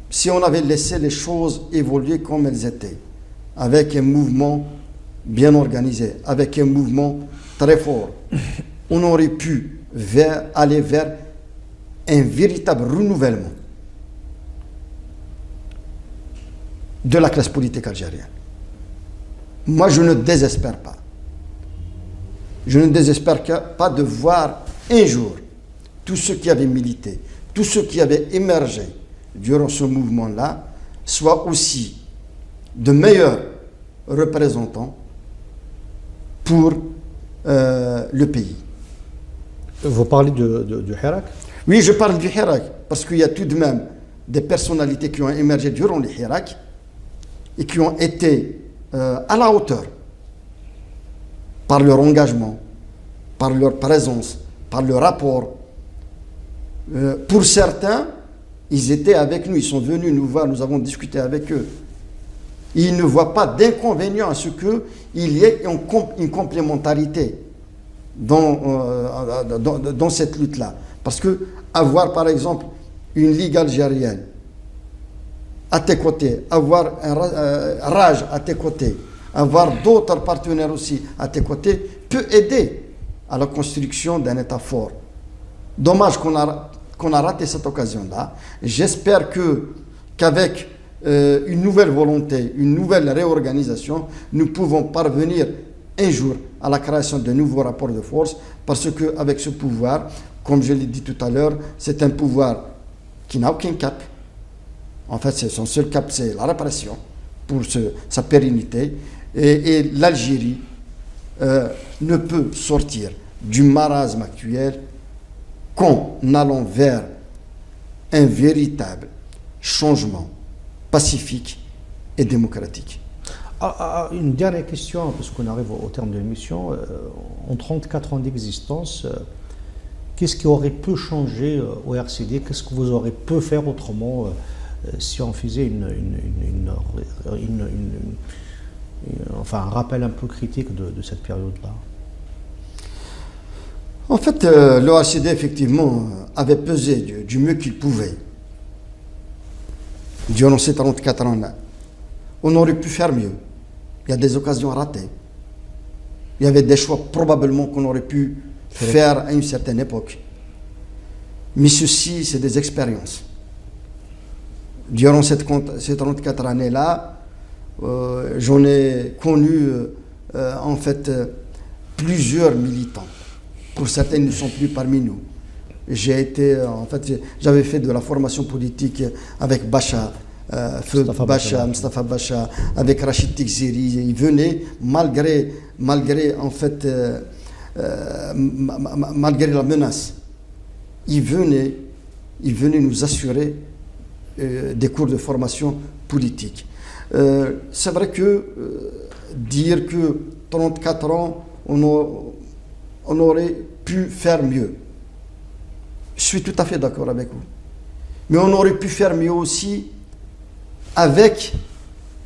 si on avait laissé les choses évoluer comme elles étaient, avec un mouvement bien organisé, avec un mouvement très fort, on aurait pu aller vers un véritable renouvellement de la classe politique algérienne. Moi, je ne désespère pas. Je ne désespère pas de voir un jour tous ceux qui avaient milité, tous ceux qui avaient émergé durant ce mouvement-là, soient aussi de meilleurs représentants pour le pays. Vous parlez du Hirak? Oui, je parle du Hirak, parce qu'il y a tout de même des personnalités qui ont émergé durant le Hirak et qui ont été à la hauteur par leur engagement, par leur présence, par leur rapport. Pour certains, ils étaient avec nous, ils sont venus nous voir, nous avons discuté avec eux. Ils ne voient pas d'inconvénient à ce qu'il y ait une complémentarité dans cette lutte-là. Parce que avoir, par exemple, une Ligue algérienne à tes côtés, avoir un Raj à tes côtés, avoir d'autres partenaires aussi à tes côtés, peut aider à la construction d'un État fort. Dommage qu'on a raté cette occasion-là. J'espère qu'avec une nouvelle volonté, une nouvelle réorganisation, nous pouvons parvenir un jour à la création de nouveaux rapports de force, parce qu'avec ce pouvoir, comme je l'ai dit tout à l'heure, c'est un pouvoir qui n'a aucun cap. En fait, son seul cap, c'est la répression pour sa pérennité. Et l'Algérie ne peut sortir du marasme actuel qu'en allant vers un véritable changement pacifique et démocratique. Une dernière question, parce qu'on arrive au terme de l'émission. En 34 ans d'existence, qu'est-ce qui aurait pu changer au RCD? Qu'est-ce que vous aurez pu faire autrement si on faisait un rappel un peu critique de cette période-là? En fait, le RCD, effectivement, avait pesé du mieux qu'il pouvait durant ces 34 ans-là. On aurait pu faire mieux. Il y a des occasions ratées. Il y avait des choix probablement qu'on aurait pu faire à une certaine époque. Mais ceci, c'est des expériences. Durant ces 34 années-là, j'en ai connu en fait plusieurs militants. Pour certains, ils ne sont plus parmi nous. J'avais fait de la formation politique avec Bacha, Mustafa Bacha, avec Rachid Tikziri. Ils venaient malgré la menace. Ils venaient nous assurer des cours de formation politique. C'est vrai que dire que 34 ans, on aurait pu faire mieux. Je suis tout à fait d'accord avec vous. Mais on aurait pu faire mieux aussi avec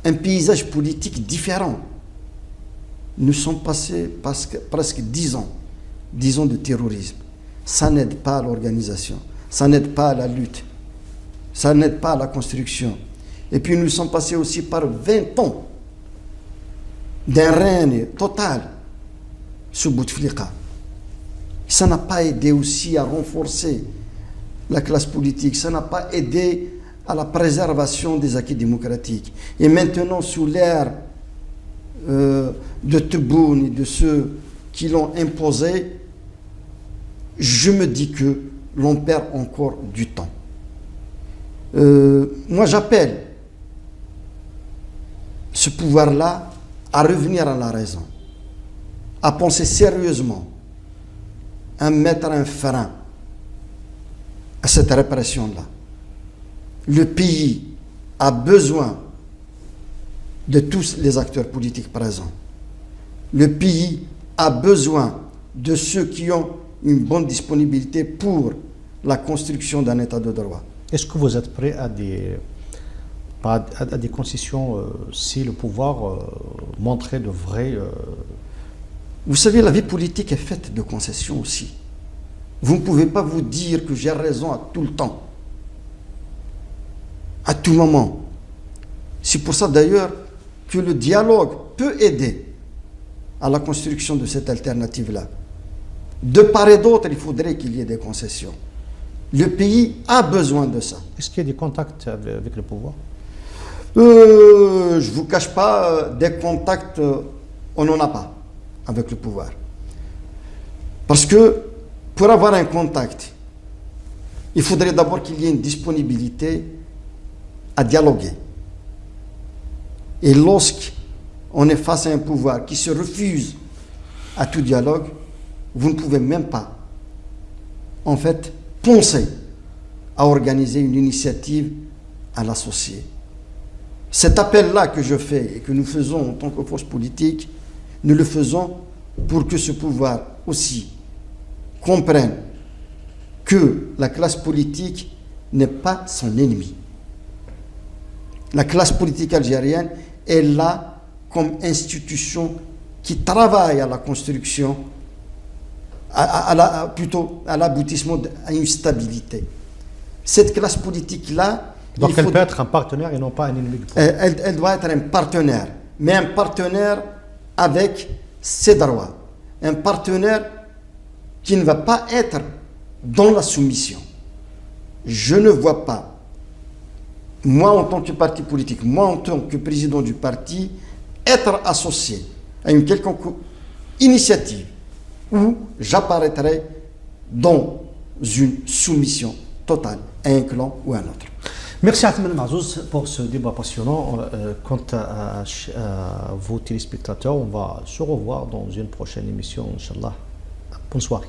un paysage politique différent. Nous sommes passés presque 10 ans de terrorisme. Ça n'aide pas à l'organisation, ça n'aide pas à la lutte, ça n'aide pas à la construction. Et puis nous sommes passés aussi par 20 ans d'un règne total sous Bouteflika. Ça n'a pas aidé aussi à renforcer la classe politique, ça n'a pas aidé à la préservation des acquis démocratiques. Et maintenant, sous l'ère de Tebboune et de ceux qui l'ont imposé, je me dis que l'on perd encore du temps. Moi, j'appelle ce pouvoir-là à revenir à la raison, à penser sérieusement, à mettre un frein à cette répression-là. Le pays a besoin de tous les acteurs politiques présents. Le pays a besoin de ceux qui ont une bonne disponibilité pour la construction d'un État de droit. Est-ce que vous êtes prêt à des concessions si le pouvoir montrait de vraies Vous savez, la vie politique est faite de concessions aussi. Vous ne pouvez pas vous dire que j'ai raison à tout le temps, à tout moment. C'est pour ça d'ailleurs que le dialogue peut aider à la construction de cette alternative-là. De part et d'autre, il faudrait qu'il y ait des concessions. Le pays a besoin de ça. Est-ce qu'il y a des contacts avec le pouvoir? Je ne vous cache pas, des contacts, on n'en a pas avec le pouvoir. Parce que pour avoir un contact, il faudrait d'abord qu'il y ait une disponibilité à dialoguer. Et lorsqu'on est face à un pouvoir qui se refuse à tout dialogue, vous ne pouvez même pas, en fait, penser à organiser une initiative à l'associer. Cet appel-là que je fais et que nous faisons en tant que force politique, nous le faisons pour que ce pouvoir aussi comprenne que la classe politique n'est pas son ennemi. La classe politique algérienne est là comme institution qui travaille à la construction, plutôt à l'aboutissement à une stabilité. Cette classe politique-là... Donc elle peut être un partenaire et non pas un ennemi du pouvoir. Elle doit être un partenaire, mais un partenaire avec ses droits. Un partenaire qui ne va pas être dans la soumission. Je ne vois pas, moi en tant que parti politique, moi en tant que président du parti, être associé à une quelconque initiative où j'apparaîtrai dans une soumission totale à un clan ou à un autre. Merci Athman Mazouz pour ce débat passionnant. Quant à vos téléspectateurs, on va se revoir dans une prochaine émission, Inch'Allah. Bonne soirée.